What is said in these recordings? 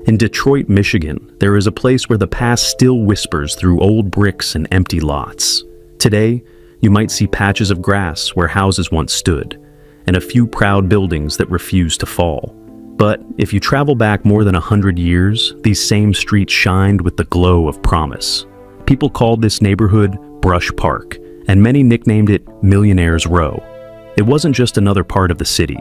In Detroit, Michigan, there is a place where the past still whispers through old bricks and empty lots. Today, you might see patches of grass where houses once stood, and a few proud buildings that refuse to fall. But if you travel back more than 100 years, these same streets shined with the glow of promise. People called this neighborhood Brush Park, and many nicknamed it Millionaires Row. It wasn't just another part of the city.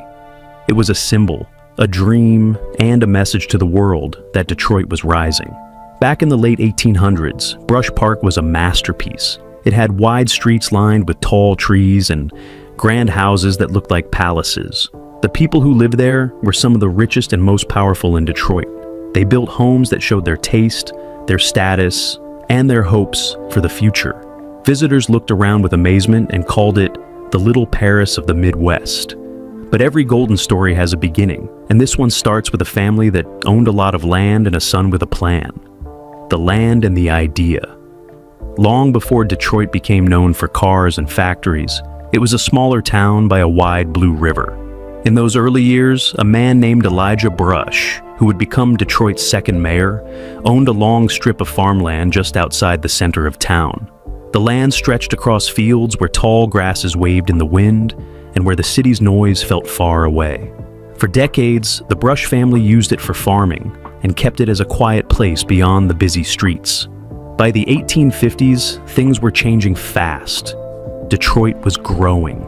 It was a symbol, a dream, and a message to the world that Detroit was rising. Back in the late 1800s, Brush Park was a masterpiece. It had wide streets lined with tall trees and grand houses that looked like palaces. The people who lived there were some of the richest and most powerful in Detroit. They built homes that showed their taste, their status, and their hopes for the future. Visitors looked around with amazement and called it the Little Paris of the Midwest. But every golden story has a beginning, and this one starts with a family that owned a lot of land and a son with a plan. The land and the idea. Long before Detroit became known for cars and factories, it was a smaller town by a wide blue river. In those early years, a man named Elijah Brush, who would become Detroit's second mayor, owned a long strip of farmland just outside the center of town. The land stretched across fields where tall grasses waved in the wind and where the city's noise felt far away. For decades, the Brush family used it for farming and kept it as a quiet place beyond the busy streets. By the 1850s, things were changing fast. Detroit was growing.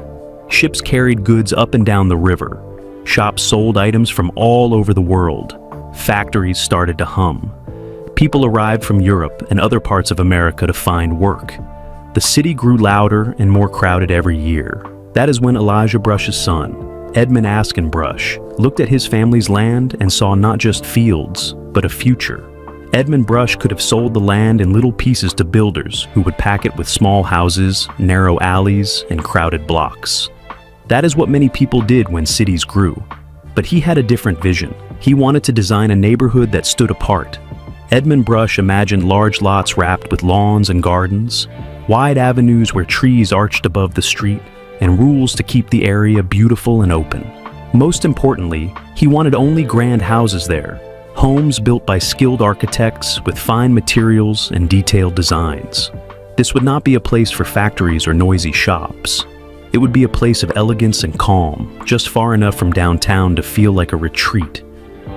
Ships carried goods up and down the river. Shops sold items from all over the world. Factories started to hum. People arrived from Europe and other parts of America to find work. The city grew louder and more crowded every year. That is when Elijah Brush's son, Edmund Askin Brush, looked at his family's land and saw not just fields, but a future. Edmund Brush could have sold the land in little pieces to builders who would pack it with small houses, narrow alleys, and crowded blocks. That is what many people did when cities grew. But he had a different vision. He wanted to design a neighborhood that stood apart. Edmund Brush imagined large lots wrapped with lawns and gardens, wide avenues where trees arched above the street, and rules to keep the area beautiful and open. Most importantly, he wanted only grand houses there, homes built by skilled architects with fine materials and detailed designs. This would not be a place for factories or noisy shops. It would be a place of elegance and calm, just far enough from downtown to feel like a retreat,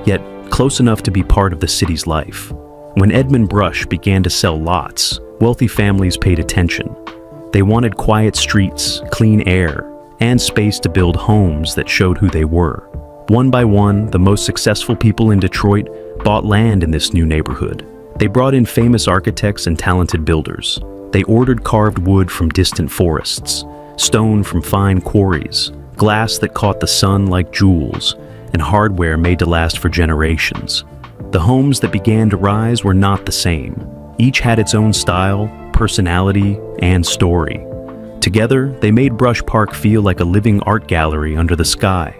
yet close enough to be part of the city's life. When Edmund Brush began to sell lots, wealthy families paid attention. They wanted quiet streets, clean air, and space to build homes that showed who they were. One by one, the most successful people in Detroit bought land in this new neighborhood. They brought in famous architects and talented builders. They ordered carved wood from distant forests, stone from fine quarries, glass that caught the sun like jewels, and hardware made to last for generations. The homes that began to rise were not the same. Each had its own style, personality, and story. Together, they made Brush Park feel like a living art gallery under the sky.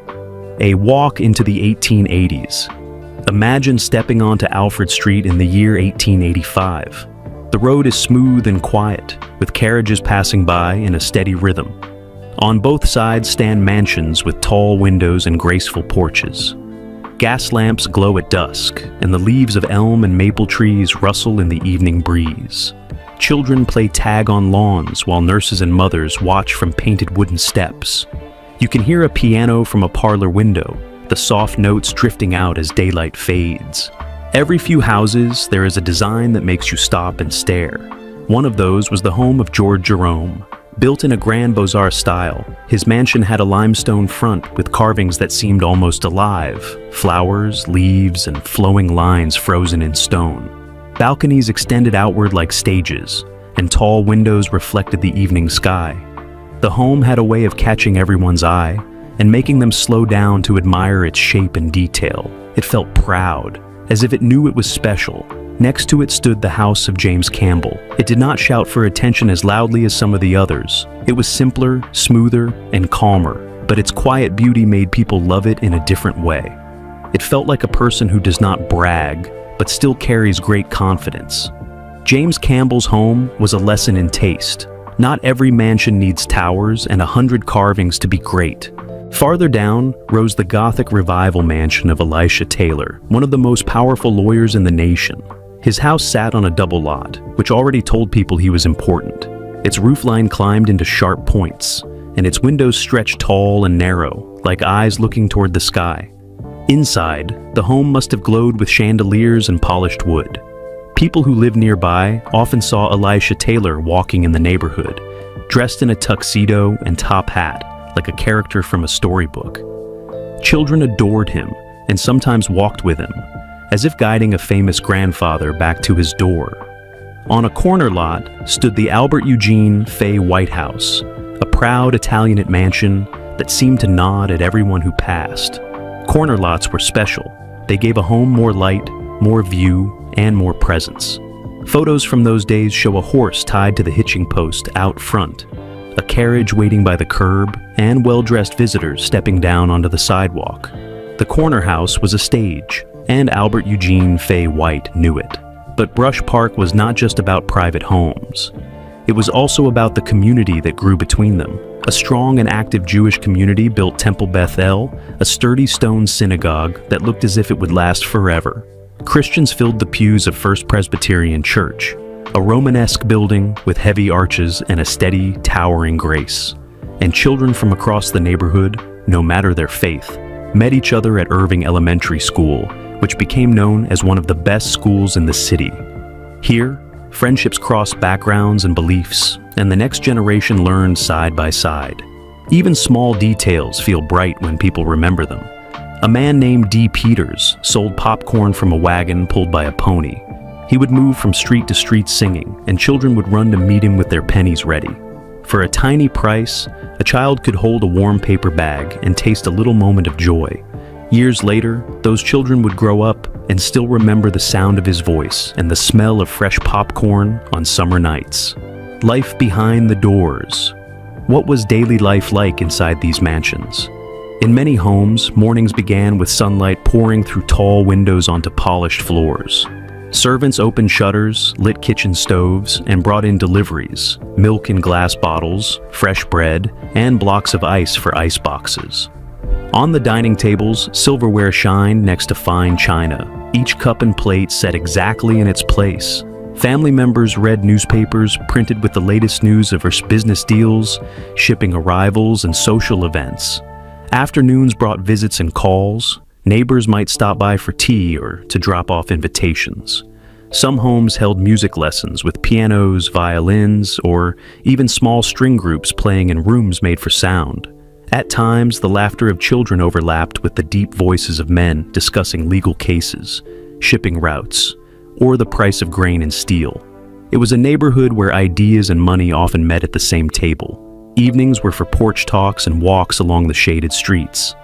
A walk into the 1880s. Imagine stepping onto Alfred Street in the year 1885. The road is smooth and quiet, with carriages passing by in a steady rhythm. On both sides stand mansions with tall windows and graceful porches. Gas lamps glow at dusk, and the leaves of elm and maple trees rustle in the evening breeze. Children play tag on lawns while nurses and mothers watch from painted wooden steps. You can hear a piano from a parlor window, the soft notes drifting out as daylight fades. Every few houses, there is a design that makes you stop and stare. One of those was the home of George Jerome. Built in a Grand Beaux-Arts style, his mansion had a limestone front with carvings that seemed almost alive, flowers, leaves, and flowing lines frozen in stone. Balconies extended outward like stages, and tall windows reflected the evening sky. The home had a way of catching everyone's eye and making them slow down to admire its shape and detail. It felt proud, as if it knew it was special. Next to it stood the house of James Campbell. It did not shout for attention as loudly as some of the others. It was simpler, smoother, and calmer, but its quiet beauty made people love it in a different way. It felt like a person who does not brag, but still carries great confidence. James Campbell's home was a lesson in taste. Not every mansion needs towers and 100 carvings to be great. Farther down rose the Gothic Revival mansion of Elisha Taylor, one of the most powerful lawyers in the nation. His house sat on a double lot, which already told people he was important. Its roofline climbed into sharp points, and its windows stretched tall and narrow, like eyes looking toward the sky. Inside, the home must have glowed with chandeliers and polished wood. People who lived nearby often saw Elisha Taylor walking in the neighborhood, dressed in a tuxedo and top hat, like a character from a storybook. Children adored him and sometimes walked with him, as if guiding a famous grandfather back to his door. On a corner lot stood the Albert Eugene Fay White House, a proud Italianate mansion that seemed to nod at everyone who passed. Corner lots were special. They gave a home more light, more view, and more presence. Photos from those days show a horse tied to the hitching post out front, a carriage waiting by the curb, and well-dressed visitors stepping down onto the sidewalk. The corner house was a stage, and Albert Eugene Fay White knew it. But Brush Park was not just about private homes. It was also about the community that grew between them. A strong and active Jewish community built Temple Beth El, a sturdy stone synagogue that looked as if it would last forever. Christians filled the pews of First Presbyterian Church, a Romanesque building with heavy arches and a steady, towering grace. And children from across the neighborhood, no matter their faith, met each other at Irving Elementary School, which became known as one of the best schools in the city. Here, friendships crossed backgrounds and beliefs, and the next generation learned side by side. Even small details feel bright when people remember them. A man named D. Peters sold popcorn from a wagon pulled by a pony. He would move from street to street singing, and children would run to meet him with their pennies ready. For a tiny price, a child could hold a warm paper bag and taste a little moment of joy. Years later, those children would grow up and still remember the sound of his voice and the smell of fresh popcorn on summer nights. Life behind the doors. What was daily life like inside these mansions? In many homes, mornings began with sunlight pouring through tall windows onto polished floors. Servants opened shutters, lit kitchen stoves, and brought in deliveries, milk in glass bottles, fresh bread, and blocks of ice for ice boxes. On the dining tables, silverware shined next to fine china, each cup and plate set exactly in its place. Family members read newspapers printed with the latest news of business deals, shipping arrivals, and social events. Afternoons brought visits and calls. Neighbors might stop by for tea or to drop off invitations. Some homes held music lessons with pianos, violins, or even small string groups playing in rooms made for sound. At times, the laughter of children overlapped with the deep voices of men discussing legal cases, shipping routes, or the price of grain and steel. It was a neighborhood where ideas and money often met at the same table. Evenings were for porch talks and walks along the shaded streets.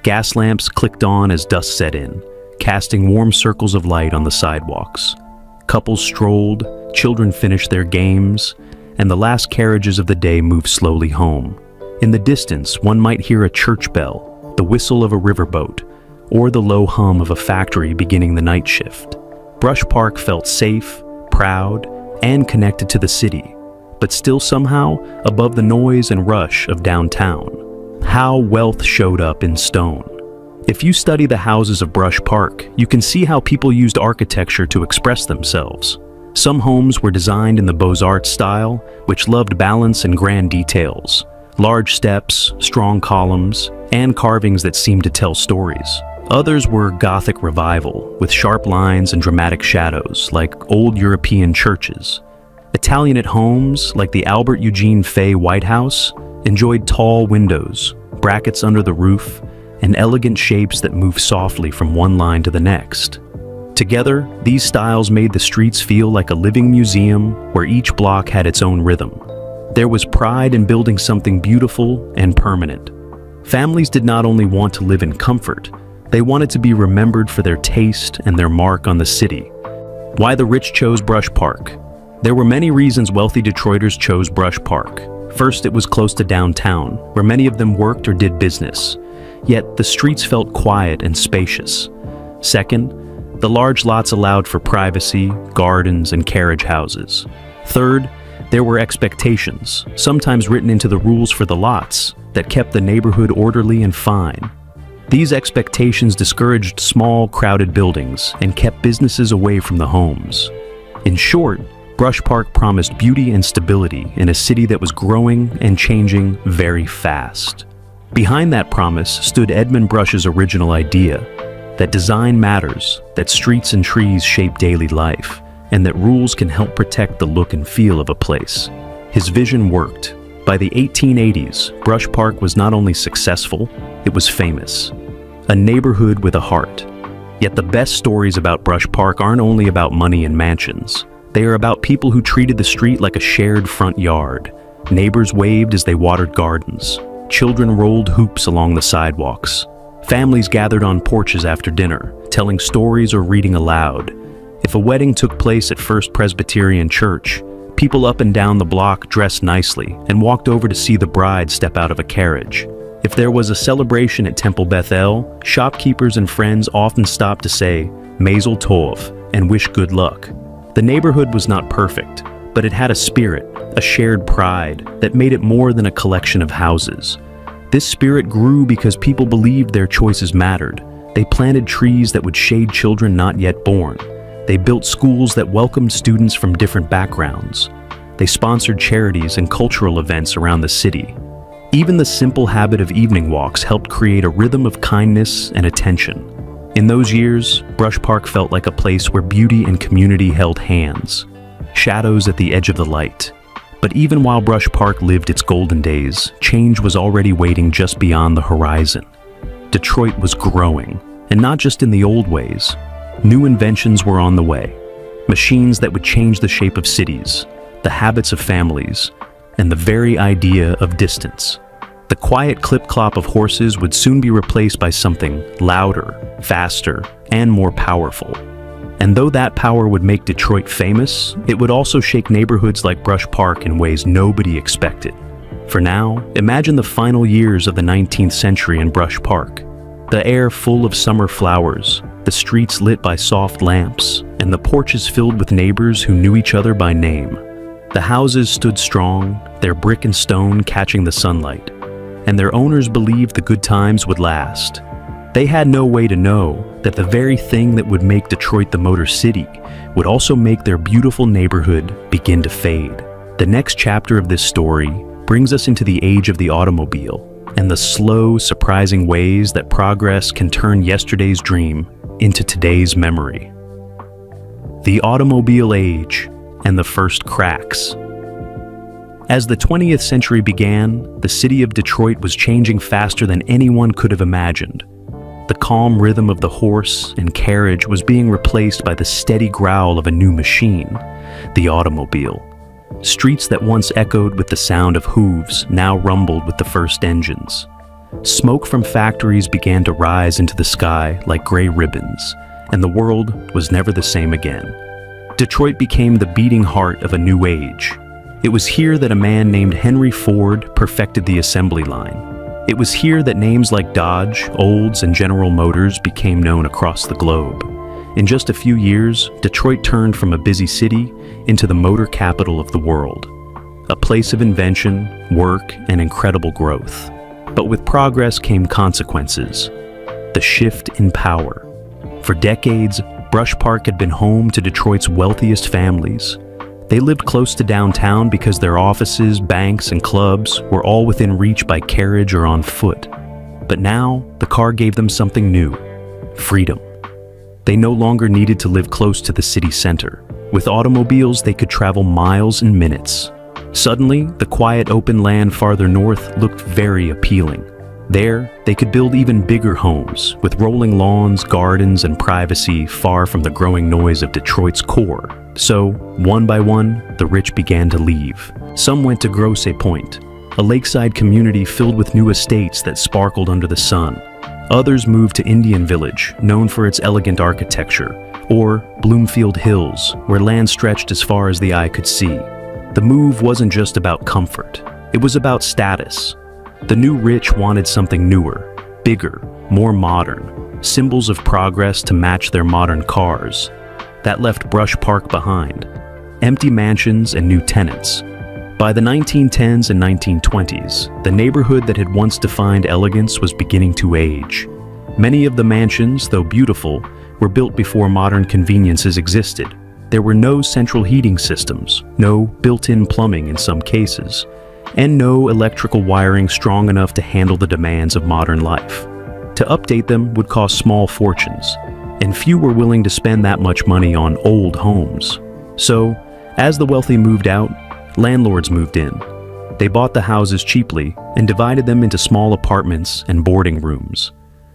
Gas lamps clicked on as dusk set in, casting warm circles of light on the sidewalks. Couples strolled, children finished their games, and the last carriages of the day moved slowly home. In the distance, one might hear a church bell, the whistle of a riverboat, or the low hum of a factory beginning the night shift. Brush Park felt safe, proud, and connected to the city, but still somehow above the noise and rush of downtown. How wealth showed up in stone. If you study the houses of Brush Park, you can see how people used architecture to express themselves. Some homes were designed in the Beaux-Arts style, which loved balance and grand details. Large steps, strong columns, and carvings that seemed to tell stories. Others were Gothic Revival, with sharp lines and dramatic shadows, like old European churches. Italianate homes, like the Albert Eugene Fay White House, enjoyed tall windows, brackets under the roof, and elegant shapes that moved softly from one line to the next. Together, these styles made the streets feel like a living museum where each block had its own rhythm. There was pride in building something beautiful and permanent. Families did not only want to live in comfort, they wanted to be remembered for their taste and their mark on the city. Why the rich chose Brush Park? There were many reasons wealthy Detroiters chose Brush Park. First, it was close to downtown, where many of them worked or did business. Yet, the streets felt quiet and spacious. Second, the large lots allowed for privacy, gardens, and carriage houses. Third, There were expectations, sometimes written into the rules for the lots, that kept the neighborhood orderly and fine. These expectations discouraged small, crowded buildings and kept businesses away from the homes. In short, Brush Park promised beauty and stability in a city that was growing and changing very fast. Behind that promise stood Edmund Brush's original idea, that design matters, that streets and trees shape daily life, and that rules can help protect the look and feel of a place. His vision worked. By the 1880s, Brush Park was not only successful, it was famous. A neighborhood with a heart. Yet the best stories about Brush Park aren't only about money and mansions. They are about people who treated the street like a shared front yard. Neighbors waved as they watered gardens. Children rolled hoops along the sidewalks. Families gathered on porches after dinner, telling stories or reading aloud. If a wedding took place at First Presbyterian Church, people up and down the block dressed nicely and walked over to see the bride step out of a carriage. If there was a celebration at Temple Beth El, shopkeepers and friends often stopped to say, Mazel Tov, and wish good luck. The neighborhood was not perfect, but it had a spirit, a shared pride, that made it more than a collection of houses. This spirit grew because people believed their choices mattered. They planted trees that would shade children not yet born. They built schools that welcomed students from different backgrounds. They sponsored charities and cultural events around the city. Even the simple habit of evening walks helped create a rhythm of kindness and attention. In those years, Brush Park felt like a place where beauty and community held hands. Shadows at the edge of the light. But even while Brush Park lived its golden days, change was already waiting just beyond the horizon. Detroit was growing, and not just in the old ways. New inventions were on the way. Machines that would change the shape of cities, the habits of families, and the very idea of distance. The quiet clip-clop of horses would soon be replaced by something louder, faster, and more powerful. And though that power would make Detroit famous, it would also shake neighborhoods like Brush Park in ways nobody expected. For now, imagine the final years of the 19th century in Brush Park. The air full of summer flowers, the streets lit by soft lamps, and the porches filled with neighbors who knew each other by name. The houses stood strong, their brick and stone catching the sunlight, and their owners believed the good times would last. They had no way to know that the very thing that would make Detroit the Motor City would also make their beautiful neighborhood begin to fade. The next chapter of this story brings us into the age of the automobile and the slow, surprising ways that progress can turn yesterday's dream into today's memory. The automobile age and the first cracks. As the 20th century began, the city of Detroit was changing faster than anyone could have imagined. The calm rhythm of the horse and carriage was being replaced by the steady growl of a new machine, the automobile. Streets that once echoed with the sound of hooves now rumbled with the first engines. Smoke from factories began to rise into the sky like gray ribbons, and the world was never the same again. Detroit became the beating heart of a new age. It was here that a man named Henry Ford perfected the assembly line. It was here that names like Dodge, Olds, and General Motors became known across the globe. In just a few years, Detroit turned from a busy city into the motor capital of the world. A place of invention, work, and incredible growth. But with progress came consequences. The shift in power. For decades, Brush Park had been home to Detroit's wealthiest families. They lived close to downtown because their offices, banks, and clubs were all within reach by carriage or on foot. But now, the car gave them something new: freedom. They no longer needed to live close to the city center. With automobiles, they could travel miles in minutes. Suddenly, the quiet open land farther north looked very appealing. There, they could build even bigger homes, with rolling lawns, gardens, and privacy far from the growing noise of Detroit's core. So, one by one, the rich began to leave. Some went to Grosse Pointe, a lakeside community filled with new estates that sparkled under the sun. Others moved to Indian Village, known for its elegant architecture, or Bloomfield Hills, where land stretched as far as the eye could see. The move wasn't just about comfort, it was about status. The new rich wanted something newer, bigger, more modern, symbols of progress to match their modern cars. That left Brush Park behind. Empty mansions and new tenants, By the 1910s and 1920s, the neighborhood that had once defined elegance was beginning to age. Many of the mansions, though beautiful, were built before modern conveniences existed. There were no central heating systems, no built-in plumbing in some cases, and no electrical wiring strong enough to handle the demands of modern life. To update them would cost small fortunes, and few were willing to spend that much money on old homes. So, as the wealthy moved out, landlords moved in. They bought the houses cheaply and divided them into small apartments and boarding rooms.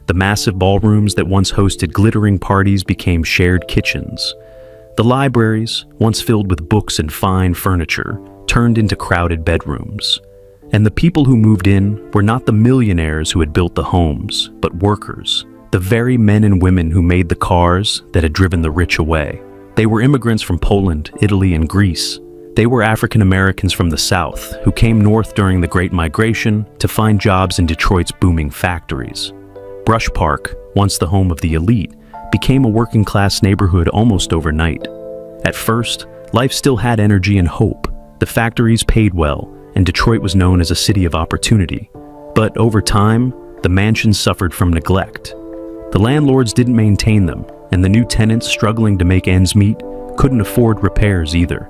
The massive ballrooms that once hosted glittering parties became shared kitchens. The libraries, once filled with books and fine furniture, turned into crowded bedrooms. And the people who moved in were not the millionaires who had built the homes, but workers, the very men and women who made the cars that had driven the rich away. They were immigrants from Poland, Italy, and Greece. They were African Americans from the South who came north during the Great Migration to find jobs in Detroit's booming factories. Brush Park, once the home of the elite, became a working-class neighborhood almost overnight. At first, life still had energy and hope. The factories paid well, and Detroit was known as a city of opportunity. But over time, the mansions suffered from neglect. The landlords didn't maintain them, and the new tenants struggling to make ends meet couldn't afford repairs either.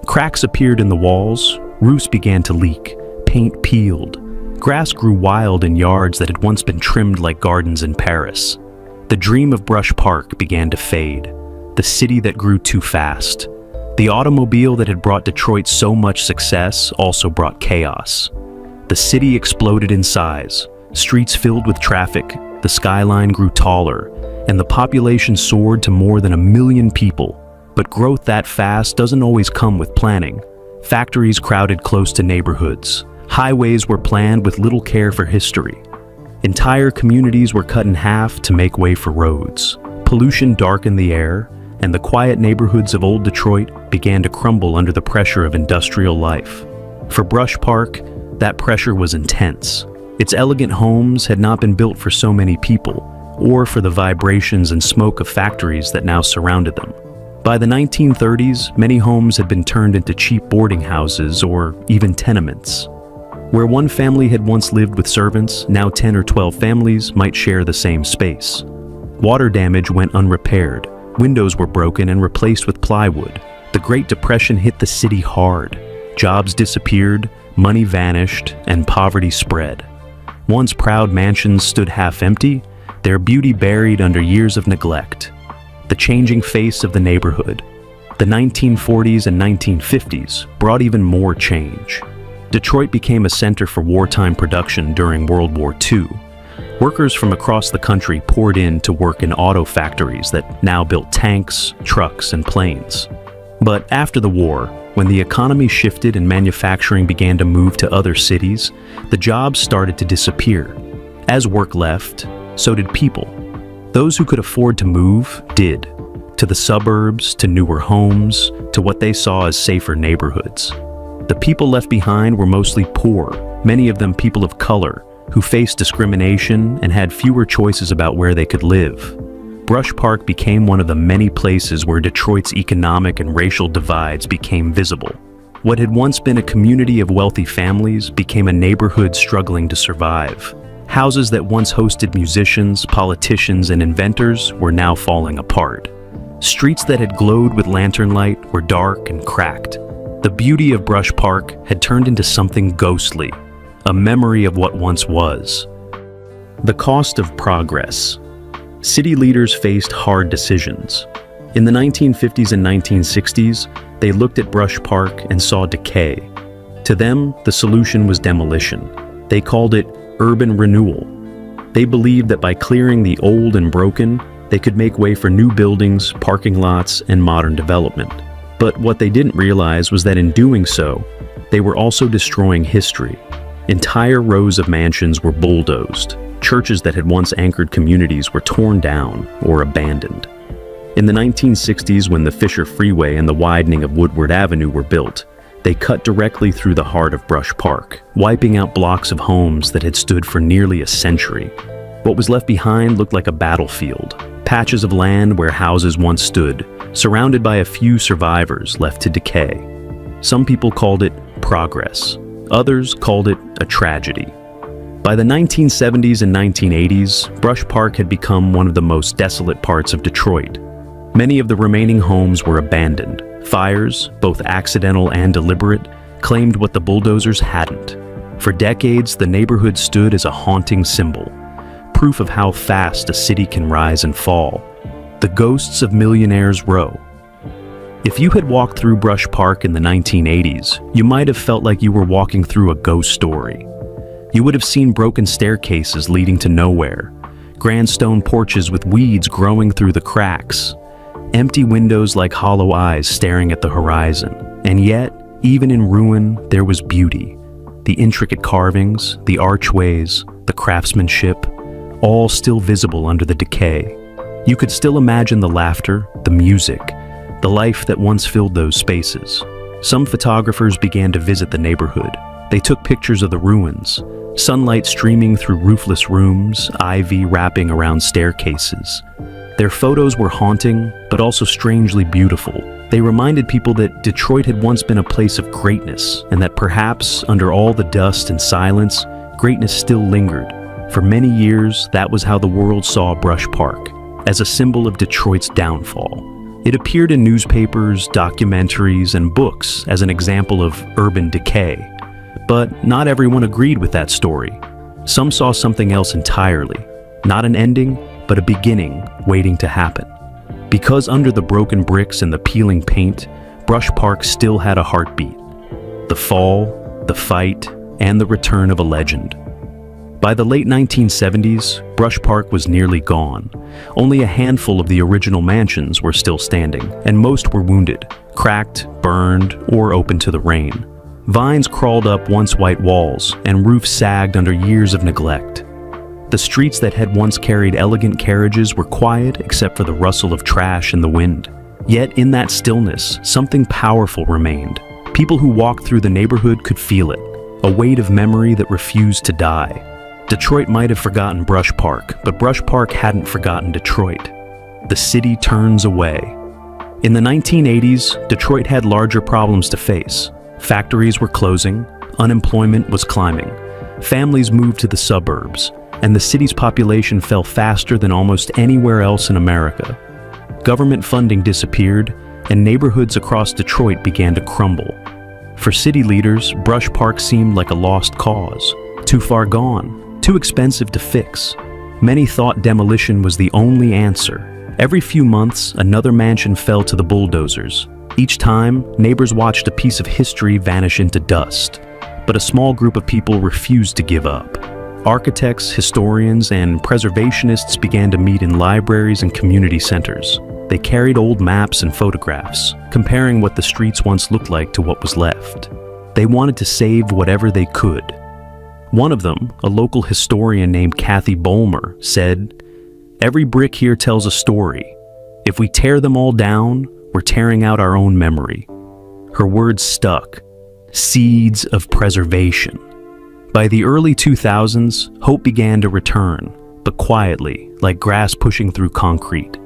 Cracks appeared in the walls, roofs began to leak, paint peeled. Grass grew wild in yards that had once been trimmed like gardens in Paris. The dream of Brush Park began to fade, the city that grew too fast. The automobile that had brought Detroit so much success also brought chaos. The city exploded in size, streets filled with traffic, the skyline grew taller, and the population soared to more than 1 million people. But growth that fast doesn't always come with planning. Factories crowded close to neighborhoods. Highways were planned with little care for history. Entire communities were cut in half to make way for roads. Pollution darkened the air, and the quiet neighborhoods of old Detroit began to crumble under the pressure of industrial life. For Brush Park, that pressure was intense. Its elegant homes had not been built for so many people, or for the vibrations and smoke of factories that now surrounded them. By the 1930s, many homes had been turned into cheap boarding houses or even tenements. Where one family had once lived with servants, now 10 or 12 families might share the same space. Water damage went unrepaired. Windows were broken and replaced with plywood. The Great Depression hit the city hard. Jobs disappeared, money vanished, and poverty spread. Once proud mansions stood half empty, their beauty buried under years of neglect. The changing face of the neighborhood. The 1940s and 1950s brought even more change. Detroit became a center for wartime production during World War II. Workers from across the country poured in to work in auto factories that now built tanks, trucks, and planes. But after the war, when the economy shifted and manufacturing began to move to other cities, the jobs started to disappear. As work left, so did people. Those who could afford to move did, to the suburbs, to newer homes, to what they saw as safer neighborhoods. The people left behind were mostly poor, many of them people of color, who faced discrimination and had fewer choices about where they could live. Brush Park became one of the many places where Detroit's economic and racial divides became visible. What had once been a community of wealthy families became a neighborhood struggling to survive. Houses that once hosted musicians, politicians, and inventors were now falling apart. Streets that had glowed with lantern light were dark and cracked. The beauty of Brush Park had turned into something ghostly, a memory of what once was. The cost of progress. City leaders faced hard decisions. In the 1950s and 1960s, they looked at Brush Park and saw decay. To them, the solution was demolition. They called it urban renewal. They believed that by clearing the old and broken, they could make way for new buildings, parking lots, and modern development. But what they didn't realize was that in doing so, they were also destroying history. Entire rows of mansions were bulldozed. Churches that had once anchored communities were torn down or abandoned. In the 1960s, when the Fisher Freeway and the widening of Woodward Avenue were built, they cut directly through the heart of Brush Park, wiping out blocks of homes that had stood for nearly a century. What was left behind looked like a battlefield, patches of land where houses once stood, surrounded by a few survivors left to decay. Some people called it progress. Others called it a tragedy. By the 1970s and 1980s, Brush Park had become one of the most desolate parts of Detroit. Many of the remaining homes were abandoned. Fires, both accidental and deliberate, claimed what the bulldozers hadn't. For decades, the neighborhood stood as a haunting symbol, proof of how fast a city can rise and fall. The ghosts of Millionaires Row. If you had walked through Brush Park in the 1980s, you might have felt like you were walking through a ghost story. You would have seen broken staircases leading to nowhere, grand stone porches with weeds growing through the cracks, empty windows like hollow eyes staring at the horizon. And yet, even in ruin, there was beauty. The intricate carvings, the archways, the craftsmanship, all still visible under the decay. You could still imagine the laughter, the music, the life that once filled those spaces. Some photographers began to visit the neighborhood. They took pictures of the ruins, sunlight streaming through roofless rooms, ivy wrapping around staircases. Their photos were haunting, but also strangely beautiful. They reminded people that Detroit had once been a place of greatness, and that perhaps, under all the dust and silence, greatness still lingered. For many years, that was how the world saw Brush Park, as a symbol of Detroit's downfall. It appeared in newspapers, documentaries, and books as an example of urban decay. But not everyone agreed with that story. Some saw something else entirely. Not an ending, but a beginning waiting to happen. Because under the broken bricks and the peeling paint, Brush Park still had a heartbeat. The fall, the fight, and the return of a legend. By the late 1970s, Brush Park was nearly gone. Only a handful of the original mansions were still standing, and most were wounded, cracked, burned, or open to the rain. Vines crawled up once white walls, and roofs sagged under years of neglect. The streets that had once carried elegant carriages were quiet except for the rustle of trash in the wind. Yet in that stillness, something powerful remained. People who walked through the neighborhood could feel it, a weight of memory that refused to die. Detroit might have forgotten Brush Park, but Brush Park hadn't forgotten Detroit. The city turns away. In the 1980s, Detroit had larger problems to face. Factories were closing, unemployment was climbing, families moved to the suburbs, and the city's population fell faster than almost anywhere else in America. Government funding disappeared, and neighborhoods across Detroit began to crumble. For city leaders, Brush Park seemed like a lost cause, too far gone, too expensive to fix. Many thought demolition was the only answer. Every few months, another mansion fell to the bulldozers. Each time, neighbors watched a piece of history vanish into dust. But a small group of people refused to give up. Architects, historians, and preservationists began to meet in libraries and community centers. They carried old maps and photographs, comparing what the streets once looked like to what was left. They wanted to save whatever they could. One of them, a local historian named Kathy Bolmer, said, "Every brick here tells a story. If we tear them all down, we're tearing out our own memory." Her words stuck. Seeds of preservation. By the early 2000s, hope began to return, but quietly, like grass pushing through concrete.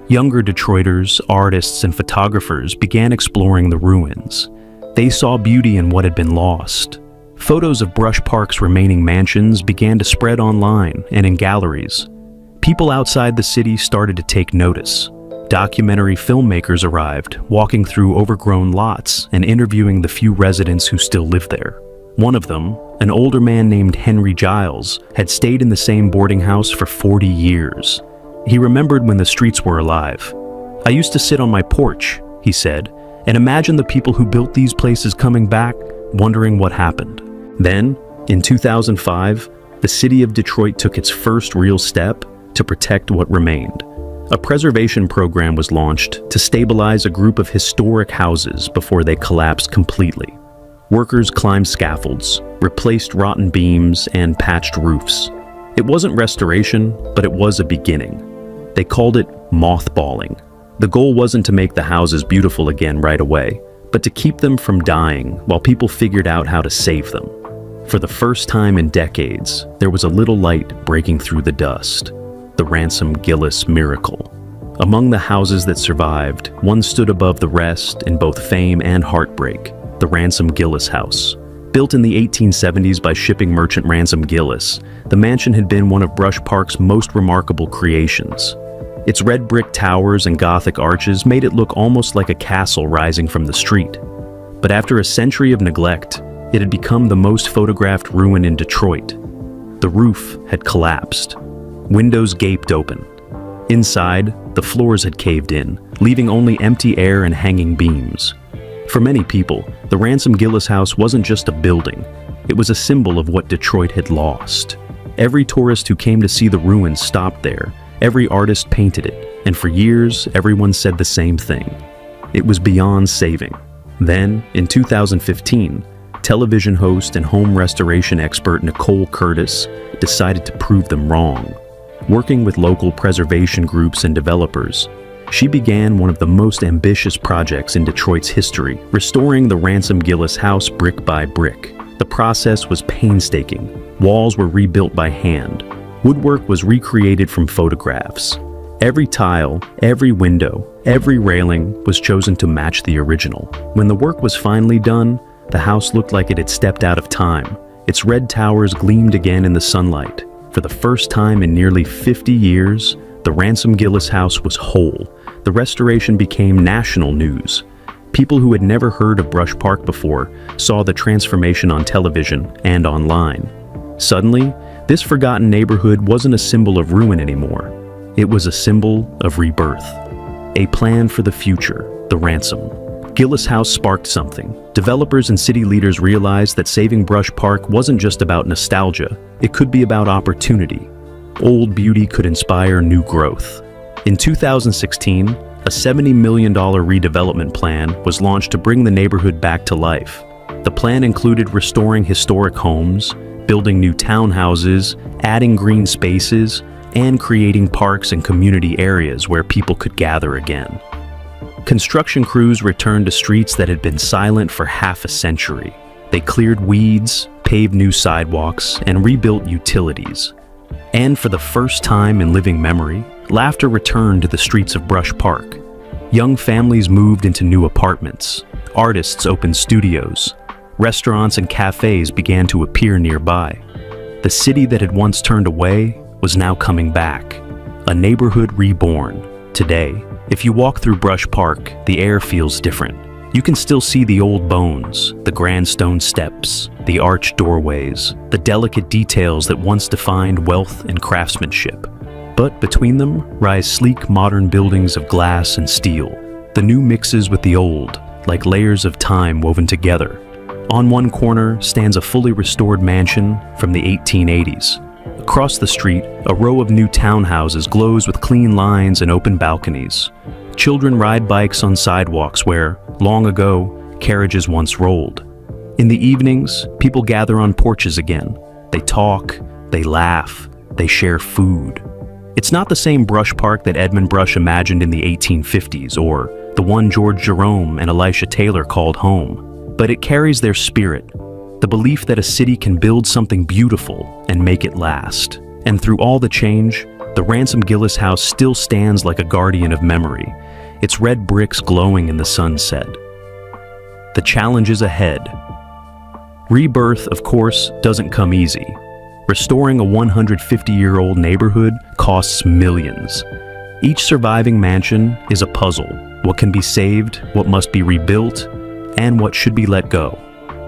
Younger Detroiters, artists, and photographers began exploring the ruins. They saw beauty in what had been lost. Photos of Brush Park's remaining mansions began to spread online and in galleries. People outside the city started to take notice. Documentary filmmakers arrived, walking through overgrown lots and interviewing the few residents who still lived there. One of them, an older man named Henry Giles, had stayed in the same boarding house for 40 years. He remembered when the streets were alive. "I used to sit on my porch," he said, "and imagine the people who built these places coming back, wondering what happened." Then, in 2005, the city of Detroit took its first real step to protect what remained. A preservation program was launched to stabilize a group of historic houses before they collapsed completely. Workers climbed scaffolds, replaced rotten beams, and patched roofs. It wasn't restoration, but it was a beginning. They called it mothballing. The goal wasn't to make the houses beautiful again right away, but to keep them from dying while people figured out how to save them. For the first time in decades, there was a little light breaking through the dust. The Ransom Gillis miracle. Among the houses that survived, one stood above the rest in both fame and heartbreak. the Ransom Gillis House. Built in the 1870s by shipping merchant Ransom Gillis, the mansion had been one of Brush Park's most remarkable creations. Its red brick towers and Gothic arches made it look almost like a castle rising from the street. But after a century of neglect, it had become the most photographed ruin in Detroit. The roof had collapsed. Windows gaped open. Inside, the floors had caved in, leaving only empty air and hanging beams. For many people, the Ransom Gillis House wasn't just a building. It was a symbol of what Detroit had lost. Every tourist who came to see the ruins stopped there. Every artist painted it, and for years, everyone said the same thing. It was beyond saving. Then, in 2015, television host and home restoration expert Nicole Curtis decided to prove them wrong. Working with local preservation groups and developers, she began one of the most ambitious projects in Detroit's history, restoring the Ransom Gillis House brick by brick. The process was painstaking. Walls were rebuilt by hand. Woodwork was recreated from photographs. Every tile, every window, every railing was chosen to match the original. When the work was finally done, the house looked like it had stepped out of time. Its red towers gleamed again in the sunlight. For the first time in nearly 50 years, the Ransom Gillis House was whole. The restoration became national news. People who had never heard of Brush Park before saw the transformation on television and online. Suddenly, this forgotten neighborhood wasn't a symbol of ruin anymore. It was a symbol of rebirth. A plan for the future, the Ransom Gillis House sparked something. Developers and city leaders realized that saving Brush Park wasn't just about nostalgia, it could be about opportunity. Old beauty could inspire new growth. In 2016, a $70 million redevelopment plan was launched to bring the neighborhood back to life. The plan included restoring historic homes, building new townhouses, adding green spaces, and creating parks and community areas where people could gather again. Construction crews returned to streets that had been silent for half a century. They cleared weeds, paved new sidewalks, and rebuilt utilities. And for the first time in living memory, laughter returned to the streets of Brush Park. Young families moved into new apartments. Artists opened studios. Restaurants and cafes began to appear nearby. The city that had once turned away was now coming back. A neighborhood reborn. Today, if you walk through Brush Park, the air feels different. You can still see the old bones, the grand stone steps, the arched doorways, the delicate details that once defined wealth and craftsmanship. But between them rise sleek modern buildings of glass and steel. The new mixes with the old, like layers of time woven together. On one corner stands a fully restored mansion from the 1880s. Across the street, a row of new townhouses glows with clean lines and open balconies. Children ride bikes on sidewalks where, long ago, carriages once rolled. In the evenings, people gather on porches again. They talk, they laugh, they share food. It's not the same Brush Park that Edmund Brush imagined in the 1850s or the one George Jerome and Elisha Taylor called home, but it carries their spirit. The belief that a city can build something beautiful and make it last. And through all the change, the Ransom Gillis House still stands like a guardian of memory, its red bricks glowing in the sunset. The challenge is ahead. Rebirth, of course, doesn't come easy. Restoring a 150-year-old neighborhood costs millions. Each surviving mansion is a puzzle. What can be saved, what must be rebuilt, and what should be let go.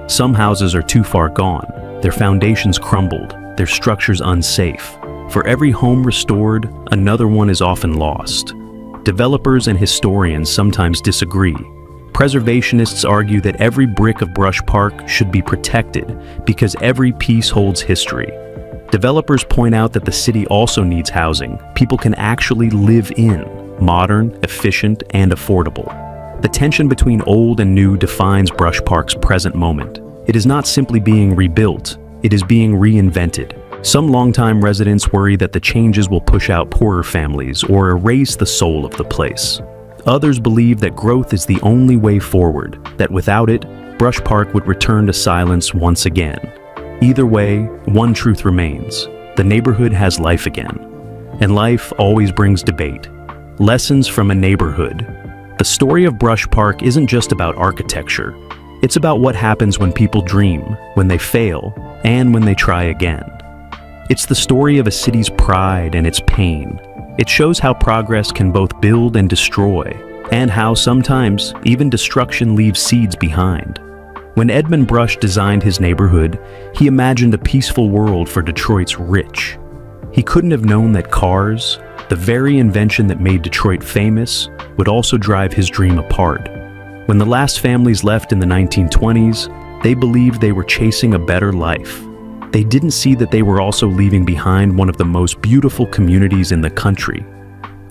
Some houses are too far gone, their foundations crumbled, their structures unsafe. For every home restored, another one is often lost. Developers and historians sometimes disagree. Preservationists argue that every brick of Brush Park should be protected because every piece holds history. Developers point out that the city also needs housing people can actually live in, modern, efficient, and affordable. The tension between old and new defines Brush Park's present moment. It is not simply being rebuilt, it is being reinvented. Some longtime residents worry that the changes will push out poorer families or erase the soul of the place. Others believe that growth is the only way forward, that without it, Brush Park would return to silence once again. Either way, one truth remains. The neighborhood has life again. And life always brings debate. Lessons from a neighborhood. The story of Brush Park isn't just about architecture. It's about what happens when people dream, when they fail, and when they try again. It's the story of a city's pride and its pain. It shows how progress can both build and destroy, and how sometimes even destruction leaves seeds behind. When Edmund Brush designed his neighborhood, he imagined a peaceful world for Detroit's rich. He couldn't have known that cars, the very invention that made Detroit famous, would also drive his dream apart. When the last families left in the 1920s, they believed they were chasing a better life. They didn't see that they were also leaving behind one of the most beautiful communities in the country.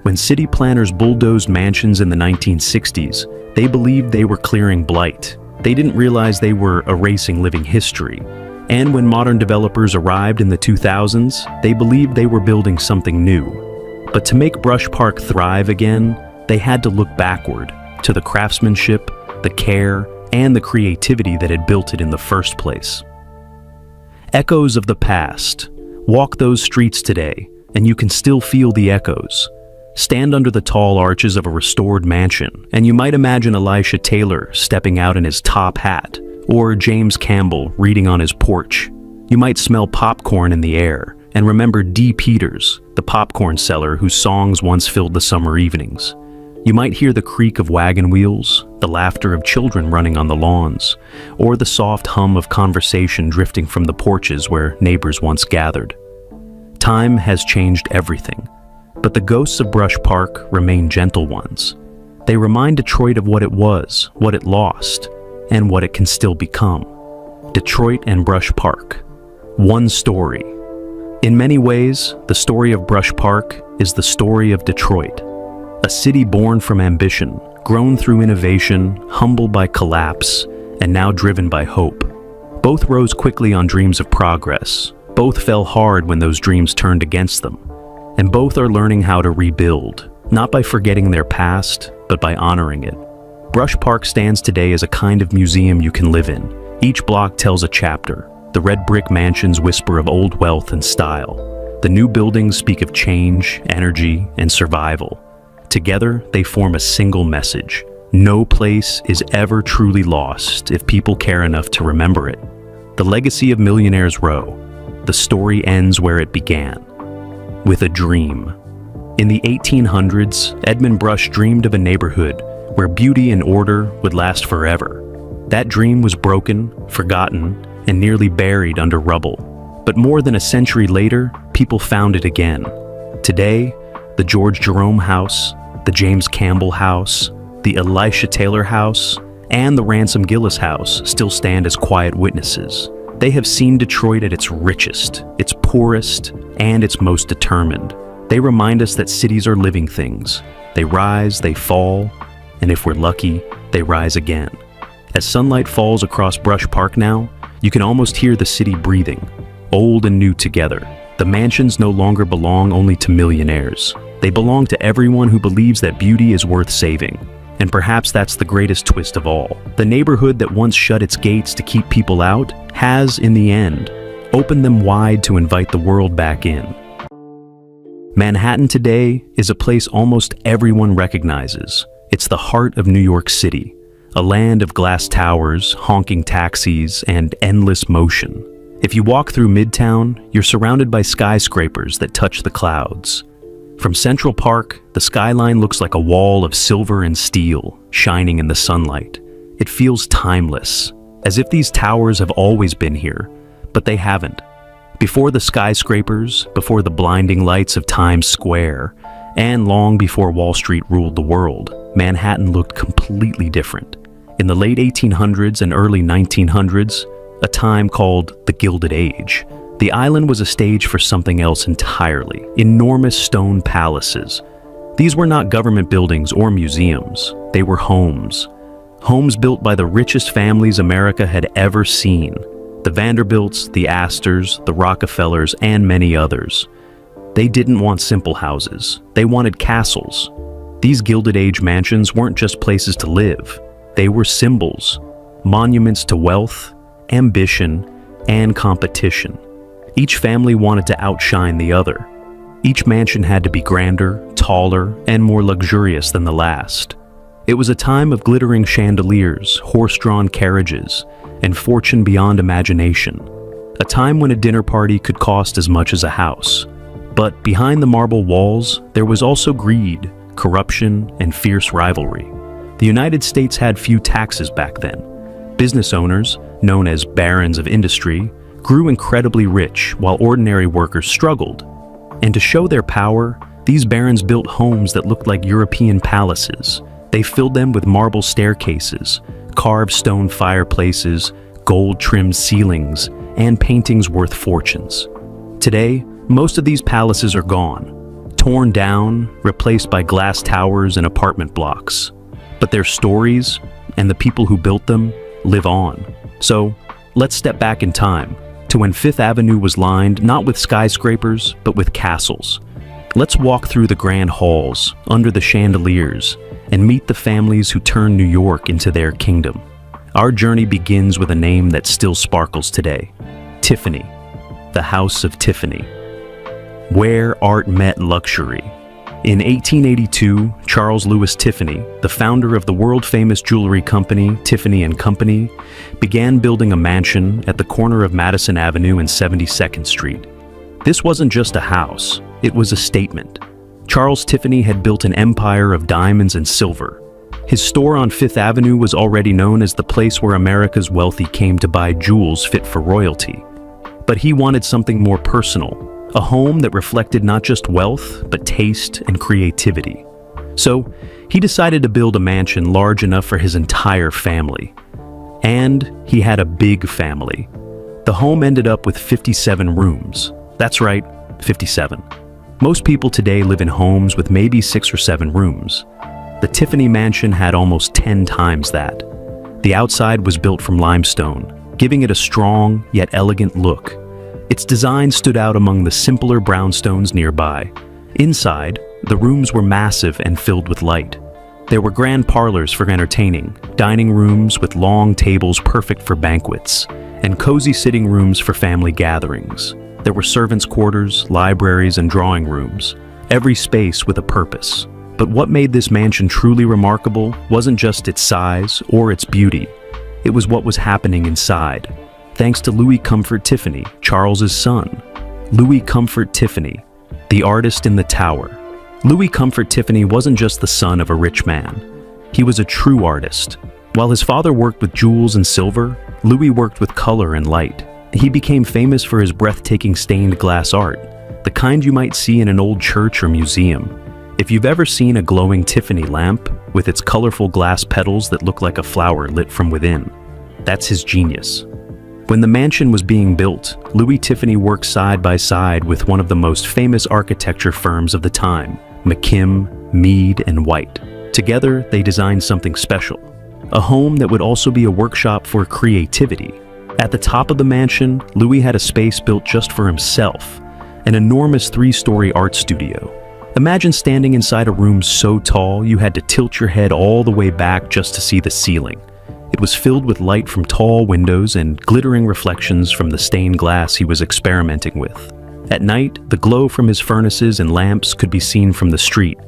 When city planners bulldozed mansions in the 1960s, they believed they were clearing blight. They didn't realize they were erasing living history. And when modern developers arrived in the 2000s, they believed they were building something new. But to make Brush Park thrive again, they had to look backward, to the craftsmanship, the care, and the creativity that had built it in the first place. Echoes of the past. Walk those streets today, and you can still feel the echoes. Stand under the tall arches of a restored mansion, and you might imagine Elisha Taylor stepping out in his top hat, or James Campbell reading on his porch. You might smell popcorn in the air, and remember D. Peters, the popcorn seller whose songs once filled the summer evenings. You might hear the creak of wagon wheels, the laughter of children running on the lawns, or the soft hum of conversation drifting from the porches where neighbors once gathered. Time has changed everything, but the ghosts of Brush Park remain gentle ones. They remind Detroit of what it was, what it lost, and what it can still become. Detroit and Brush Park. One story. In many ways, the story of Brush Park is the story of Detroit. A city born from ambition, grown through innovation, humbled by collapse, and now driven by hope. Both rose quickly on dreams of progress. Both fell hard when those dreams turned against them. And both are learning how to rebuild, not by forgetting their past, but by honoring it. Brush Park stands today as a kind of museum you can live in. Each block tells a chapter. The red brick mansions whisper of old wealth and style. The new buildings speak of change, energy, and survival. Together, they form a single message. No place is ever truly lost if people care enough to remember it. The legacy of Millionaires Row. The story ends where it began, with a dream. In the 1800s, Edmund Brush dreamed of a neighborhood where beauty and order would last forever. That dream was broken, forgotten, and nearly buried under rubble. But more than a century later, people found it again. Today, the George Jerome House, the James Campbell House, the Elisha Taylor House, and the Ransom Gillis House still stand as quiet witnesses. They have seen Detroit at its richest, its poorest, and its most determined. They remind us that cities are living things. They rise, they fall, and if we're lucky, they rise again. As sunlight falls across Brush Park now, you can almost hear the city breathing, old and new together. The mansions no longer belong only to millionaires. They belong to everyone who believes that beauty is worth saving. And perhaps that's the greatest twist of all. The neighborhood that once shut its gates to keep people out has, in the end, opened them wide to invite the world back in. Manhattan today is a place almost everyone recognizes. It's the heart of New York City, a land of glass towers, honking taxis, and endless motion. If you walk through Midtown, you're surrounded by skyscrapers that touch the clouds. From Central Park, the skyline looks like a wall of silver and steel, shining in the sunlight. It feels timeless, as if these towers have always been here, but they haven't. Before the skyscrapers, before the blinding lights of Times Square, and long before Wall Street ruled the world, Manhattan looked completely different. In the late 1800s and early 1900s, a time called the Gilded Age, the island was a stage for something else entirely. Enormous stone palaces. These were not government buildings or museums. They were homes. Homes built by the richest families America had ever seen. The Vanderbilts, the Astors, the Rockefellers, and many others. They didn't want simple houses. They wanted castles. These Gilded Age mansions weren't just places to live. They were symbols, monuments to wealth, ambition, and competition. Each family wanted to outshine the other. Each mansion had to be grander, taller, and more luxurious than the last. It was a time of glittering chandeliers, horse-drawn carriages, and fortune beyond imagination. A time when a dinner party could cost as much as a house. But behind the marble walls, there was also greed, corruption, and fierce rivalry. The United States had few taxes back then. Business owners, known as barons of industry, grew incredibly rich while ordinary workers struggled. And to show their power, these barons built homes that looked like European palaces. They filled them with marble staircases, carved stone fireplaces, gold-trimmed ceilings, and paintings worth fortunes. Today, most of these palaces are gone, torn down, replaced by glass towers and apartment blocks. But their stories, and the people who built them, live on. So, let's step back in time, to when Fifth Avenue was lined not with skyscrapers, but with castles. Let's walk through the grand halls, under the chandeliers, and meet the families who turned New York into their kingdom. Our journey begins with a name that still sparkles today: Tiffany, the House of Tiffany. Where art met luxury. In 1882, Charles Louis Tiffany, the founder of the world-famous jewelry company Tiffany & Company, began building a mansion at the corner of Madison Avenue and 72nd Street. This wasn't just a house, it was a statement. Charles Tiffany had built an empire of diamonds and silver. His store on Fifth Avenue was already known as the place where America's wealthy came to buy jewels fit for royalty. But he wanted something more personal, a home that reflected not just wealth, but taste and creativity. So, he decided to build a mansion large enough for his entire family. And he had a big family. The home ended up with 57 rooms. That's right, 57. Most people today live in homes with maybe 6 or 7 rooms. The Tiffany mansion had almost 10 times that. The outside was built from limestone, giving it a strong yet elegant look. Its design stood out among the simpler brownstones nearby. Inside, the rooms were massive and filled with light. There were grand parlors for entertaining, dining rooms with long tables perfect for banquets, and cozy sitting rooms for family gatherings. There were servants' quarters, libraries, and drawing rooms, every space with a purpose. But what made this mansion truly remarkable wasn't just its size or its beauty. It was what was happening inside. Thanks to Louis Comfort Tiffany, Charles's son. Louis Comfort Tiffany, the artist in the tower. Louis Comfort Tiffany wasn't just the son of a rich man. He was a true artist. While his father worked with jewels and silver, Louis worked with color and light. He became famous for his breathtaking stained glass art, the kind you might see in an old church or museum. If you've ever seen a glowing Tiffany lamp with its colorful glass petals that look like a flower lit from within, that's his genius. When the mansion was being built, Louis Tiffany worked side by side with one of the most famous architecture firms of the time, McKim, Mead, and White. Together, they designed something special, a home that would also be a workshop for creativity. At the top of the mansion, Louis had a space built just for himself, an enormous 3-story art studio. Imagine standing inside a room so tall you had to tilt your head all the way back just to see the ceiling. It was filled with light from tall windows and glittering reflections from the stained glass he was experimenting with. At night, the glow from his furnaces and lamps could be seen from the street,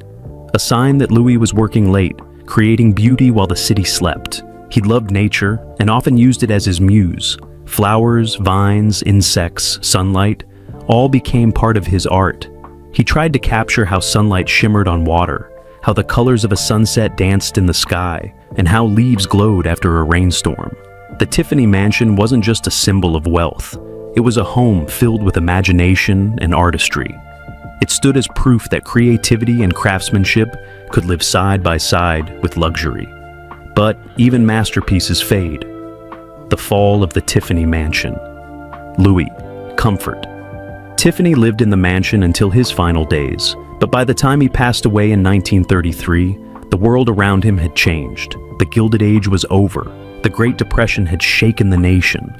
a sign that Louis was working late, creating beauty while the city slept. He loved nature and often used it as his muse. Flowers, vines, insects, sunlight, all became part of his art. He tried to capture how sunlight shimmered on water, how the colors of a sunset danced in the sky, and how leaves glowed after a rainstorm. The Tiffany mansion wasn't just a symbol of wealth. It was a home filled with imagination and artistry. It stood as proof that creativity and craftsmanship could live side by side with luxury. But even masterpieces fade. The fall of the Tiffany mansion. Louis Comfort. Tiffany lived in the mansion until his final days, but by the time he passed away in 1933, the world around him had changed. The Gilded Age was over. The Great Depression had shaken the nation.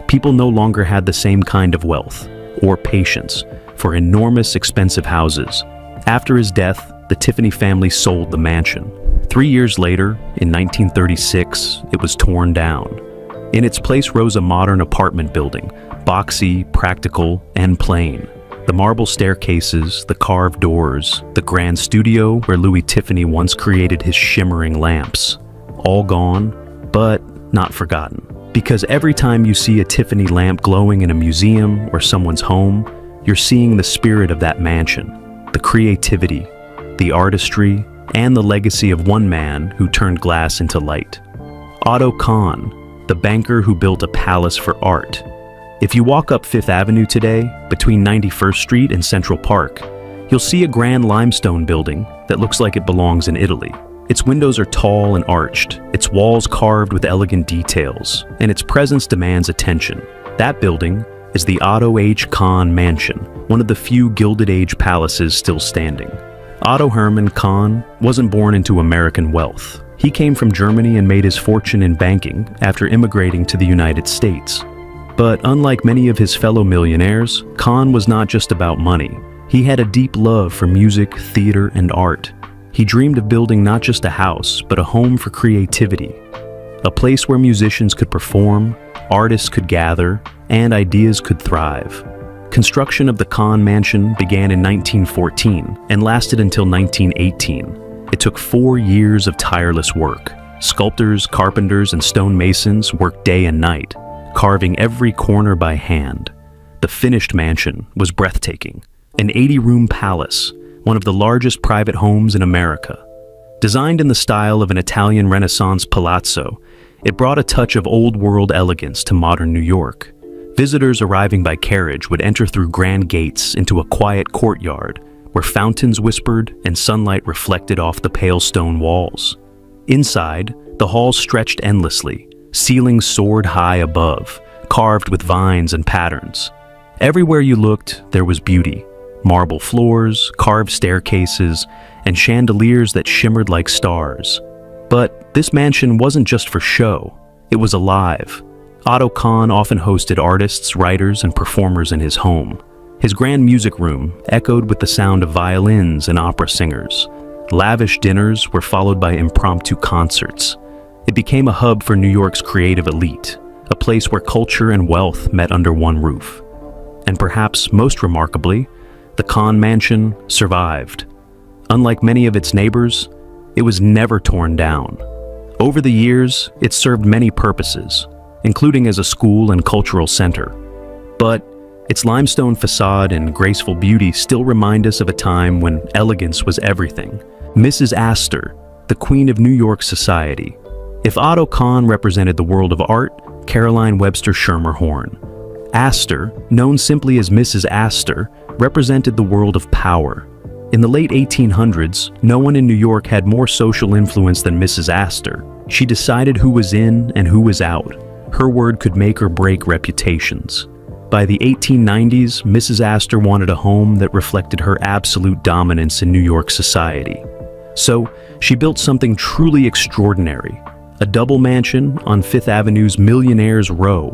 People no longer had the same kind of wealth or patience for enormous, expensive houses. After his death, the Tiffany family sold the mansion. 3 years later, in 1936, it was torn down. In its place rose a modern apartment building, boxy, practical, and plain. The marble staircases, the carved doors, the grand studio where Louis Tiffany once created his shimmering lamps. All gone, but not forgotten. Because every time you see a Tiffany lamp glowing in a museum or someone's home, you're seeing the spirit of that mansion, the creativity, the artistry, and the legacy of one man who turned glass into light. Otto Kahn, the banker who built a palace for art. If you walk up Fifth Avenue today, between 91st Street and Central Park, you'll see a grand limestone building that looks like it belongs in Italy. Its windows are tall and arched, its walls carved with elegant details, and its presence demands attention. That building is the Otto H. Kahn Mansion, one of the few Gilded Age palaces still standing. Otto Hermann Kahn wasn't born into American wealth. He came from Germany and made his fortune in banking after immigrating to the United States. But unlike many of his fellow millionaires, Kahn was not just about money. He had a deep love for music, theater, and art. He dreamed of building not just a house, but a home for creativity. A place where musicians could perform, artists could gather, and ideas could thrive. Construction of the Kahn Mansion began in 1914 and lasted until 1918. It took 4 years of tireless work. Sculptors, carpenters, and stonemasons worked day and night, carving every corner by hand. The finished mansion was breathtaking, an 80-room palace, one of the largest private homes in America. Designed in the style of an Italian Renaissance palazzo, it brought a touch of old-world elegance to modern New York. Visitors arriving by carriage would enter through grand gates into a quiet courtyard where fountains whispered and sunlight reflected off the pale stone walls. Inside, the halls stretched endlessly, ceilings soared high above, carved with vines and patterns. Everywhere you looked, there was beauty. Marble floors, carved staircases, and chandeliers that shimmered like stars. But this mansion wasn't just for show, it was alive. Otto Kahn often hosted artists, writers, and performers in his home. His grand music room echoed with the sound of violins and opera singers. Lavish dinners were followed by impromptu concerts. It became a hub for New York's creative elite, a place where culture and wealth met under one roof. And perhaps most remarkably, the Kahn Mansion survived. Unlike many of its neighbors, it was never torn down. Over the years, it served many purposes, including as a school and cultural center. But its limestone facade and graceful beauty still remind us of a time when elegance was everything. Mrs. Astor, the queen of New York society. If Otto Kahn represented the world of art, Caroline Webster Schermerhorn. Astor, known simply as Mrs. Astor, represented the world of power. In the late 1800s, no one in New York had more social influence than Mrs. Astor. She decided who was in and who was out. Her word could make or break reputations. By the 1890s, Mrs. Astor wanted a home that reflected her absolute dominance in New York society. So, she built something truly extraordinary. A double mansion on Fifth Avenue's Millionaires Row,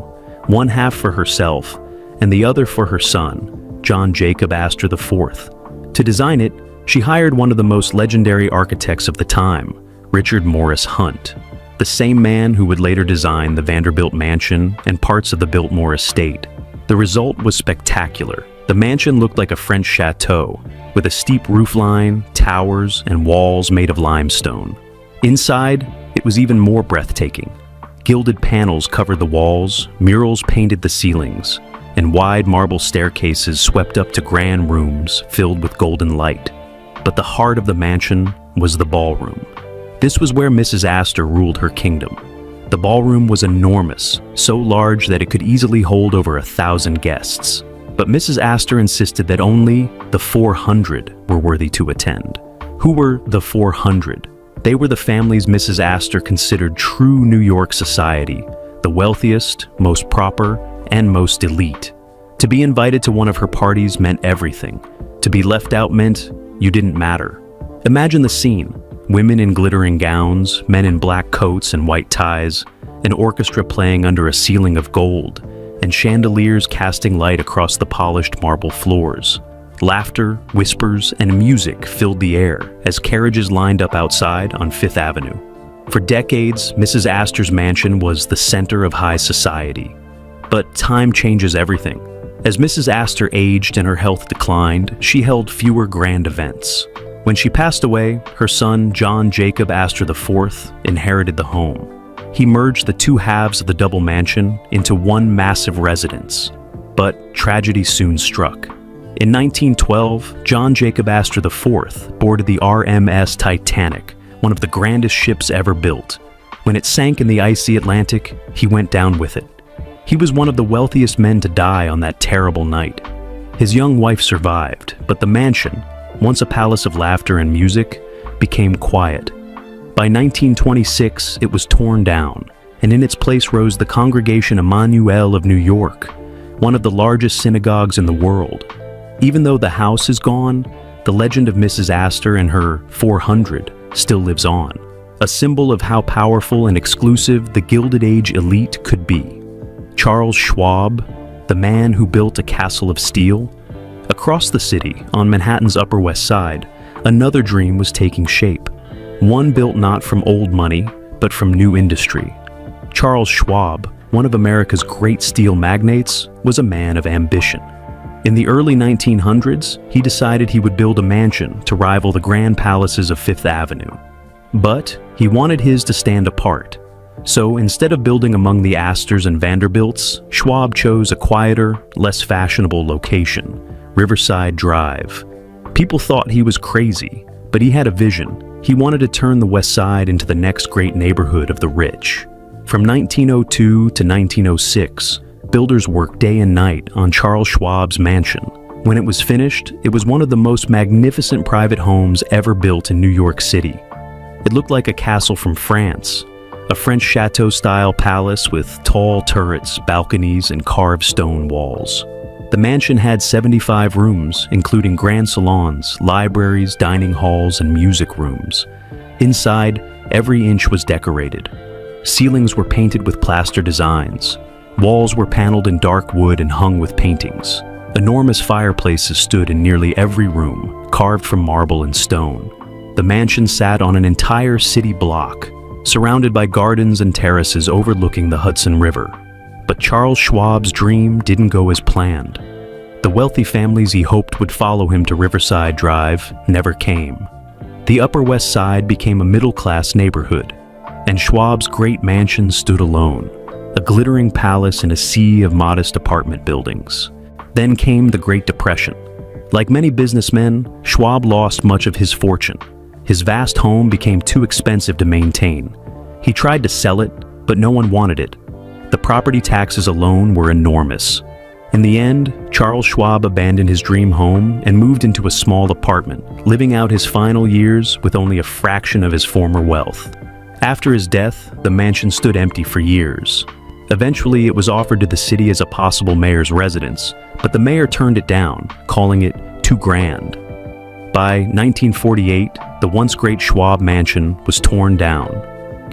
one half for herself and the other for her son, John Jacob Astor IV. To design it, she hired one of the most legendary architects of the time, Richard Morris Hunt, the same man who would later design the Vanderbilt Mansion and parts of the Biltmore Estate. The result was spectacular. The mansion looked like a French chateau, with a steep roofline, towers, and walls made of limestone. Inside, it was even more breathtaking. Gilded panels covered the walls, murals painted the ceilings, and wide marble staircases swept up to grand rooms filled with golden light. But the heart of the mansion was the ballroom. This was where Mrs. Astor ruled her kingdom. The ballroom was enormous, so large that it could easily hold over 1,000 guests. But Mrs. Astor insisted that only the 400 were worthy to attend. Who were the 400? They were the families Mrs. Astor considered true New York society, the wealthiest, most proper, and most elite. To be invited to one of her parties meant everything. To be left out meant you didn't matter. Imagine the scene. Women in glittering gowns, men in black coats and white ties, an orchestra playing under a ceiling of gold, and chandeliers casting light across the polished marble floors. Laughter, whispers, and music filled the air as carriages lined up outside on Fifth Avenue. For decades, Mrs. Astor's mansion was the center of high society. But time changes everything. As Mrs. Astor aged and her health declined, she held fewer grand events. When she passed away, her son, John Jacob Astor IV, inherited the home. He merged the two halves of the double mansion into one massive residence. But tragedy soon struck. In 1912, John Jacob Astor IV boarded the RMS Titanic, one of the grandest ships ever built. When it sank in the icy Atlantic, he went down with it. He was one of the wealthiest men to die on that terrible night. His young wife survived, but the mansion, once a palace of laughter and music, became quiet. By 1926, it was torn down, and in its place rose the Congregation Emmanuel of New York, one of the largest synagogues in the world. Even though the house is gone, the legend of Mrs. Astor and her 400 still lives on, a symbol of how powerful and exclusive the Gilded Age elite could be. Charles Schwab, the man who built a castle of steel. Across the city, on Manhattan's Upper West Side, another dream was taking shape. One built not from old money, but from new industry. Charles Schwab, one of America's great steel magnates, was a man of ambition. In the early 1900s, he decided he would build a mansion to rival the grand palaces of Fifth Avenue. But he wanted his to stand apart. So instead of building among the Astors and Vanderbilts, Schwab chose a quieter, less fashionable location, Riverside Drive. People thought he was crazy, but he had a vision. He wanted to turn the West Side into the next great neighborhood of the rich. From 1902 to 1906, builders worked day and night on Charles Schwab's mansion. When it was finished, it was one of the most magnificent private homes ever built in New York City. It looked like a castle from France, a French chateau-style palace with tall turrets, balconies, and carved stone walls. The mansion had 75 rooms, including grand salons, libraries, dining halls, and music rooms. Inside, every inch was decorated. Ceilings were painted with plaster designs. Walls were paneled in dark wood and hung with paintings. Enormous fireplaces stood in nearly every room, carved from marble and stone. The mansion sat on an entire city block, surrounded by gardens and terraces overlooking the Hudson River. But Charles Schwab's dream didn't go as planned. The wealthy families he hoped would follow him to Riverside Drive never came. The Upper West Side became a middle-class neighborhood, and Schwab's great mansion stood alone, a glittering palace in a sea of modest apartment buildings. Then came the Great Depression. Like many businessmen, Schwab lost much of his fortune. His vast home became too expensive to maintain. He tried to sell it, but no one wanted it. The property taxes alone were enormous. In the end, Charles Schwab abandoned his dream home and moved into a small apartment, living out his final years with only a fraction of his former wealth. After his death, the mansion stood empty for years. Eventually, it was offered to the city as a possible mayor's residence, but the mayor turned it down, calling it too grand. By 1948, the once great Schwab mansion was torn down.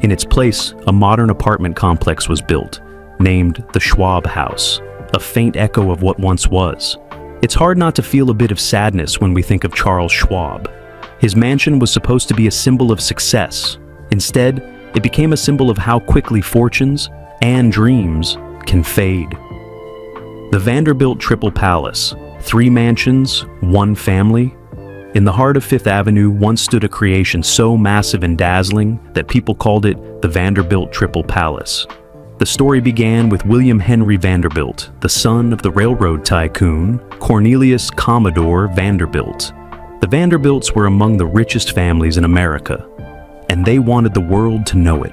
In its place, a modern apartment complex was built, named the Schwab House, a faint echo of what once was. It's hard not to feel a bit of sadness when we think of Charles Schwab. His mansion was supposed to be a symbol of success. Instead, it became a symbol of how quickly fortunes and dreams can fade. The Vanderbilt Triple Palace, 3 mansions, 1 family. In the heart of Fifth Avenue once stood a creation so massive and dazzling that people called it the Vanderbilt Triple Palace. The story began with William Henry Vanderbilt, the son of the railroad tycoon Cornelius Commodore Vanderbilt. The Vanderbilts were among the richest families in America, and they wanted the world to know it.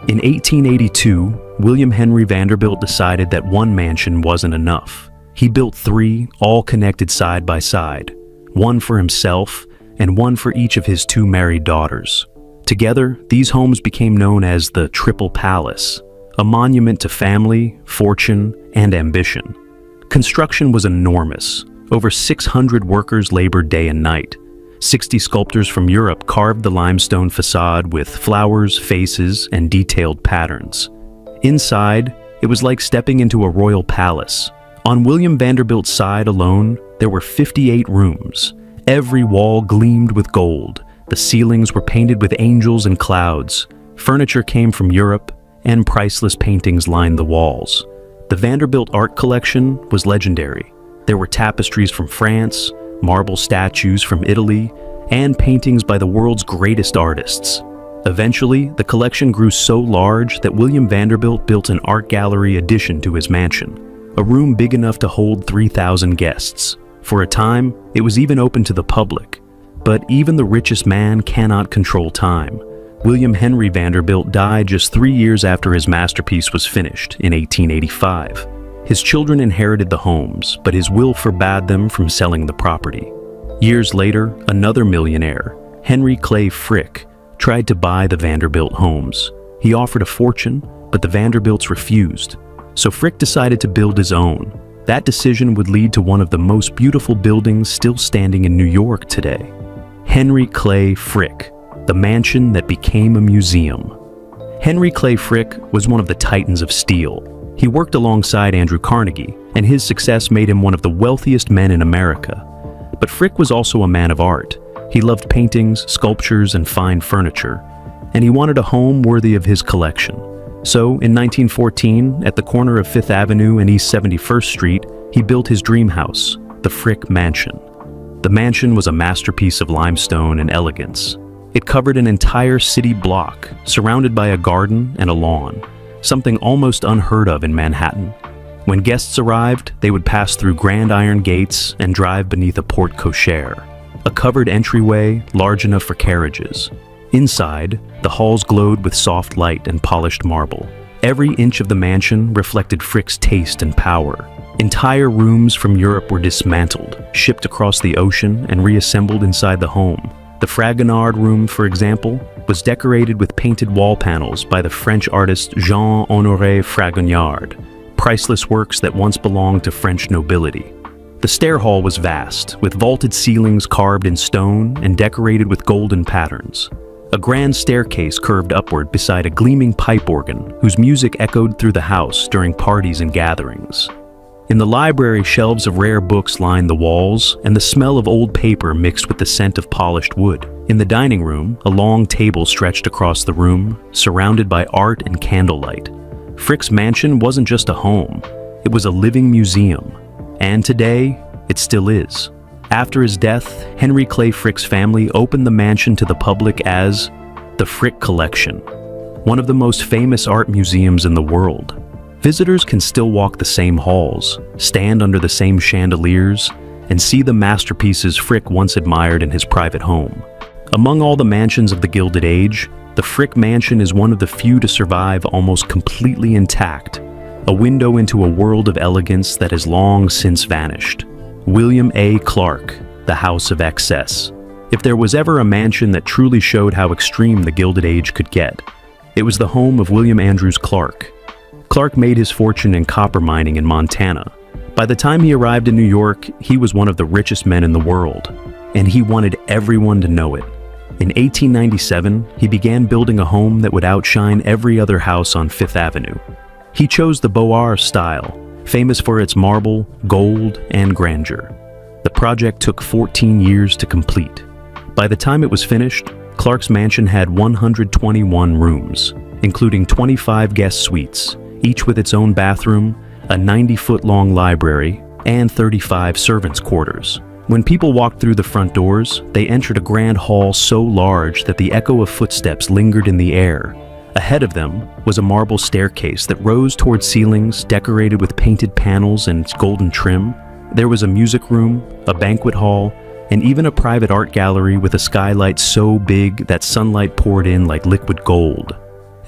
In 1882, William Henry Vanderbilt decided that one mansion wasn't enough. He built 3, all connected side by side, one for himself and one for each of his 2 married daughters. Together, these homes became known as the Triple Palace, a monument to family, fortune, and ambition. Construction was enormous. Over 600 workers labored day and night. 60 sculptors from Europe carved the limestone facade with flowers, faces, and detailed patterns. Inside, it was like stepping into a royal palace. On William Vanderbilt's side alone, there were 58 rooms. Every wall gleamed with gold. The ceilings were painted with angels and clouds. Furniture came from Europe, and priceless paintings lined the walls. The Vanderbilt art collection was legendary. There were tapestries from France, marble statues from Italy, and paintings by the world's greatest artists. Eventually, the collection grew so large that William Vanderbilt built an art gallery addition to his mansion, a room big enough to hold 3,000 guests. For a time, it was even open to the public. But even the richest man cannot control time. William Henry Vanderbilt died just 3 years after his masterpiece was finished, in 1885. His children inherited the homes, but his will forbade them from selling the property. Years later, another millionaire, Henry Clay Frick, tried to buy the Vanderbilt homes. He offered a fortune, but the Vanderbilts refused. So Frick decided to build his own. That decision would lead to one of the most beautiful buildings still standing in New York today. Henry Clay Frick, the mansion that became a museum. Henry Clay Frick was one of the titans of steel. He worked alongside Andrew Carnegie, and his success made him one of the wealthiest men in America. But Frick was also a man of art. He loved paintings, sculptures, and fine furniture, and he wanted a home worthy of his collection. So, in 1914, at the corner of 5th Avenue and East 71st Street, he built his dream house, the Frick Mansion. The mansion was a masterpiece of limestone and elegance. It covered an entire city block, surrounded by a garden and a lawn, something almost unheard of in Manhattan. When guests arrived, they would pass through grand iron gates and drive beneath a porte cochere, a covered entryway large enough for carriages. Inside, the halls glowed with soft light and polished marble. Every inch of the mansion reflected Frick's taste and power. Entire rooms from Europe were dismantled, shipped across the ocean, and reassembled inside the home. The Fragonard room, for example, was decorated with painted wall panels by the French artist Jean-Honoré Fragonard, priceless works that once belonged to French nobility. The stair hall was vast, with vaulted ceilings carved in stone and decorated with golden patterns. A grand staircase curved upward beside a gleaming pipe organ whose music echoed through the house during parties and gatherings. In the library, shelves of rare books lined the walls, and the smell of old paper mixed with the scent of polished wood. In the dining room, a long table stretched across the room, surrounded by art and candlelight. Frick's mansion wasn't just a home, it was a living museum. And today, it still is. After his death, Henry Clay Frick's family opened the mansion to the public as the Frick Collection, one of the most famous art museums in the world. Visitors can still walk the same halls, stand under the same chandeliers, and see the masterpieces Frick once admired in his private home. Among all the mansions of the Gilded Age, the Frick Mansion is one of the few to survive almost completely intact, a window into a world of elegance that has long since vanished. William A. Clark, the House of Excess. If there was ever a mansion that truly showed how extreme the Gilded Age could get, it was the home of William Andrews Clark. Clark made his fortune in copper mining in Montana. By the time he arrived in New York, he was one of the richest men in the world, and he wanted everyone to know it. In 1897, he began building a home that would outshine every other house on 5th Avenue. He chose the Beaux Arts style, famous for its marble, gold, and grandeur. The project took 14 years to complete. By the time it was finished, Clark's mansion had 121 rooms, including 25 guest suites, each with its own bathroom, a 90-foot-long library, and 35 servants' quarters. When people walked through the front doors, they entered a grand hall so large that the echo of footsteps lingered in the air. Ahead of them was a marble staircase that rose toward ceilings decorated with painted panels and golden trim. There was a music room, a banquet hall, and even a private art gallery with a skylight so big that sunlight poured in like liquid gold.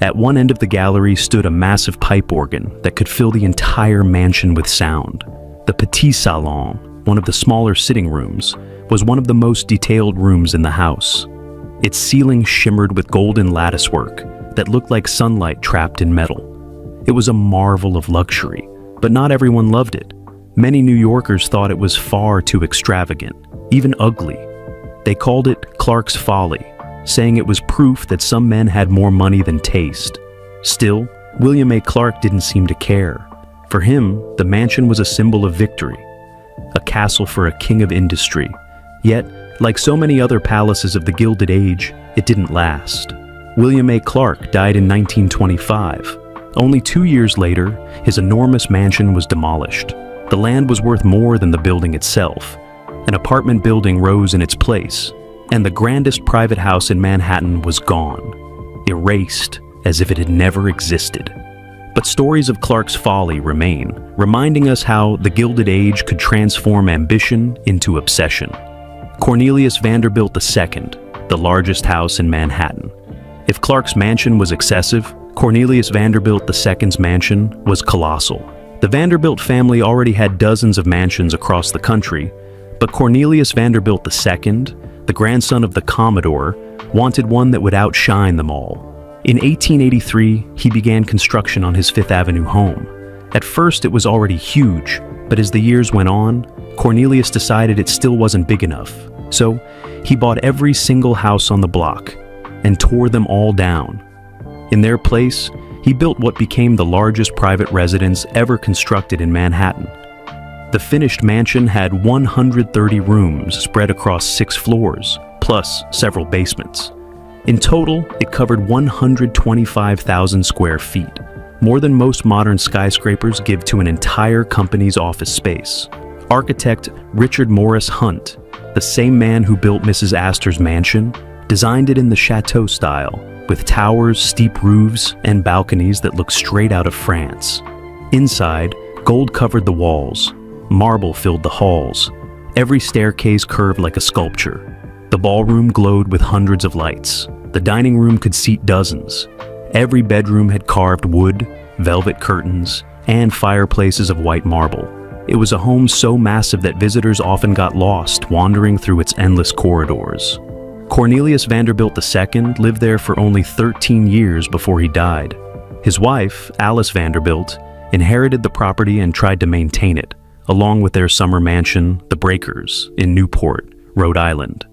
At one end of the gallery stood a massive pipe organ that could fill the entire mansion with sound. The Petit Salon, one of the smaller sitting rooms, was one of the most detailed rooms in the house. Its ceiling shimmered with golden latticework that looked like sunlight trapped in metal. It was a marvel of luxury, but not everyone loved it. Many New Yorkers thought it was far too extravagant, even ugly. They called it Clark's Folly, saying it was proof that some men had more money than taste. Still, William A. Clark didn't seem to care. For him, the mansion was a symbol of victory, a castle for a king of industry. Yet, like so many other palaces of the Gilded Age, it didn't last. William A. Clark died in 1925. Only 2 years later, his enormous mansion was demolished. The land was worth more than the building itself. An apartment building rose in its place, and the grandest private house in Manhattan was gone, erased as if it had never existed. But stories of Clark's folly remain, reminding us how the Gilded Age could transform ambition into obsession. Cornelius Vanderbilt II, the largest house in Manhattan. If Clark's mansion was excessive, Cornelius Vanderbilt II's mansion was colossal. The Vanderbilt family already had dozens of mansions across the country, but Cornelius Vanderbilt II, the grandson of the Commodore, wanted one that would outshine them all. In 1883, he began construction on his Fifth Avenue home. At first, it was already huge, but as the years went on, Cornelius decided it still wasn't big enough. So, he bought every single house on the block and tore them all down. In their place, he built what became the largest private residence ever constructed in Manhattan. The finished mansion had 130 rooms spread across 6 floors, plus several basements. In total, it covered 125,000 square feet, more than most modern skyscrapers give to an entire company's office space. Architect Richard Morris Hunt, the same man who built Mrs. Astor's mansion, designed it in the chateau style, with towers, steep roofs, and balconies that look straight out of France. Inside, gold covered the walls, marble filled the halls. Every staircase curved like a sculpture. The ballroom glowed with hundreds of lights. The dining room could seat dozens. Every bedroom had carved wood, velvet curtains, and fireplaces of white marble. It was a home so massive that visitors often got lost wandering through its endless corridors. Cornelius Vanderbilt II lived there for only 13 years before he died. His wife, Alice Vanderbilt, inherited the property and tried to maintain it, along with their summer mansion, The Breakers, in Newport, Rhode Island.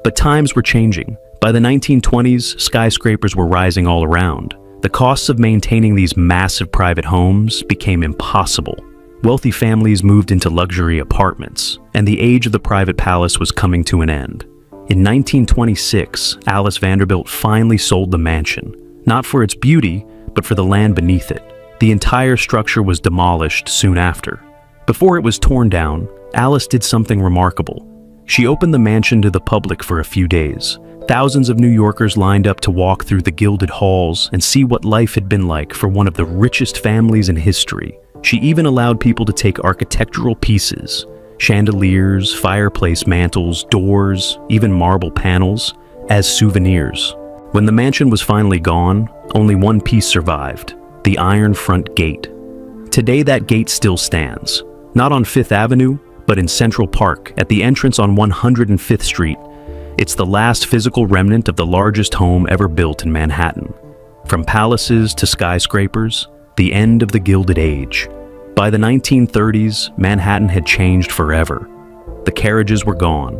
But times were changing. By the 1920s, skyscrapers were rising all around. The costs of maintaining these massive private homes became impossible. Wealthy families moved into luxury apartments, and the age of the private palace was coming to an end. In 1926, Alice Vanderbilt finally sold the mansion, not for its beauty, but for the land beneath it. The entire structure was demolished soon after. Before it was torn down, Alice did something remarkable. She opened the mansion to the public for a few days. Thousands of New Yorkers lined up to walk through the gilded halls and see what life had been like for one of the richest families in history. She even allowed people to take architectural pieces, chandeliers, fireplace mantels, doors, even marble panels, as souvenirs. When the mansion was finally gone, only one piece survived, the iron front gate. Today that gate still stands, not on Fifth Avenue, but in Central Park at the entrance on 105th Street. It's the last physical remnant of the largest home ever built in Manhattan. From palaces to skyscrapers, the end of the Gilded Age. By the 1930s, Manhattan had changed forever. The carriages were gone.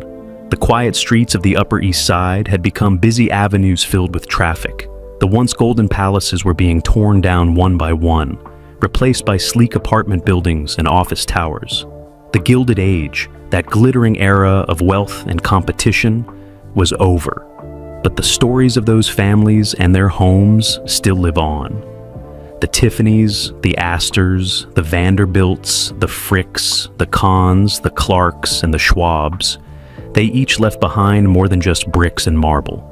The quiet streets of the Upper East Side had become busy avenues filled with traffic. The once golden palaces were being torn down one by one, replaced by sleek apartment buildings and office towers. The Gilded Age, that glittering era of wealth and competition, was over. But the stories of those families and their homes still live on. The Tiffanys, the Astors, the Vanderbilts, the Fricks, the Kahns, the Clarks, and the Schwabs, they each left behind more than just bricks and marble.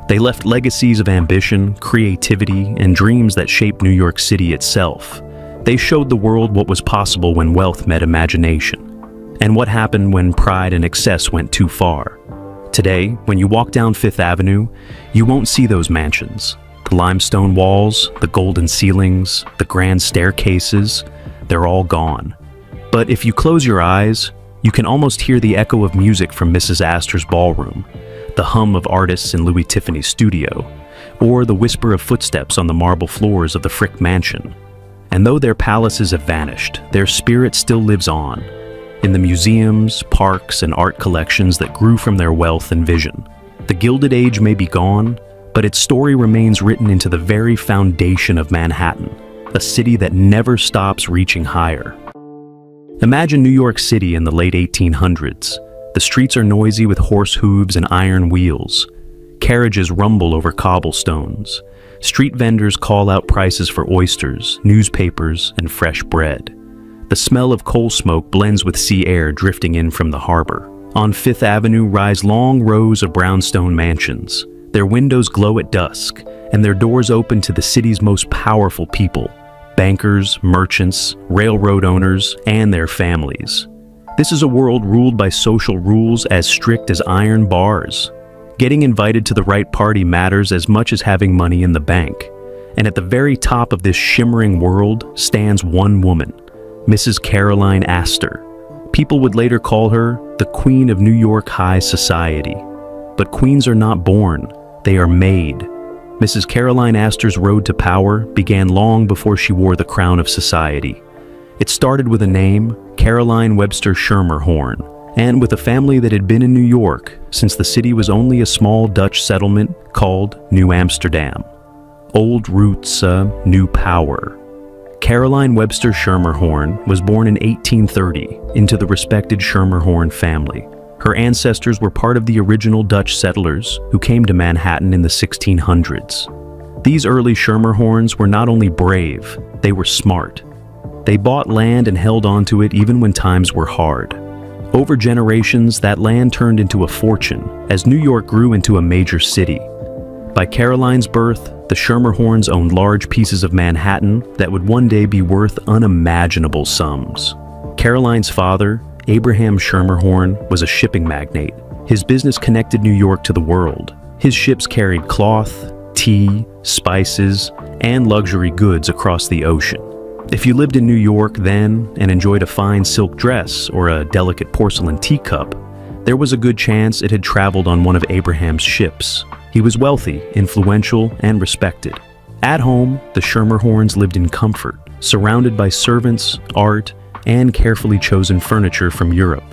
They left legacies of ambition, creativity, and dreams that shaped New York City itself. They showed the world what was possible when wealth met imagination, and what happened when pride and excess went too far. Today, when you walk down Fifth Avenue, you won't see those mansions. The limestone walls, the golden ceilings, the grand staircases, they're all gone. But if you close your eyes, you can almost hear the echo of music from Mrs. Astor's ballroom, the hum of artists in Louis Tiffany's studio, or the whisper of footsteps on the marble floors of the Frick Mansion. And though their palaces have vanished, their spirit still lives on, in the museums, parks, and art collections that grew from their wealth and vision. The Gilded Age may be gone, but its story remains written into the very foundation of Manhattan, a city that never stops reaching higher. Imagine New York City in the late 1800s. The streets are noisy with horse hooves and iron wheels. Carriages rumble over cobblestones. Street vendors call out prices for oysters, newspapers, and fresh bread. The smell of coal smoke blends with sea air drifting in from the harbor. On Fifth Avenue rise long rows of brownstone mansions. Their windows glow at dusk, and their doors open to the city's most powerful people: bankers, merchants, railroad owners, and their families. This is a world ruled by social rules as strict as iron bars. Getting invited to the right party matters as much as having money in the bank. And at the very top of this shimmering world stands one woman, Mrs. Caroline Astor. People would later call her the Queen of New York high society. But queens are not born, they are made. Mrs. Caroline Astor's road to power began long before she wore the crown of society. It started with a name, Caroline Webster Schermerhorn, and with a family that had been in New York since the city was only a small Dutch settlement called New Amsterdam. Old roots, new power. Caroline Webster Schermerhorn was born in 1830 into the respected Schermerhorn family. Her ancestors were part of the original Dutch settlers who came to Manhattan in the 1600s. These early Schermerhorns were not only brave, they were smart. They bought land and held onto it even when times were hard. Over generations, that land turned into a fortune as New York grew into a major city. By Caroline's birth, the Schermerhorns owned large pieces of Manhattan that would one day be worth unimaginable sums. Caroline's father, Abraham Schermerhorn, was a shipping magnate. His business connected New York to the world. His ships carried cloth, tea, spices, and luxury goods across the ocean. If you lived in New York then and enjoyed a fine silk dress or a delicate porcelain teacup, there was a good chance it had traveled on one of Abraham's ships. He was wealthy, influential, and respected. At home, the Schermerhorns lived in comfort, surrounded by servants, art, and carefully chosen furniture from Europe.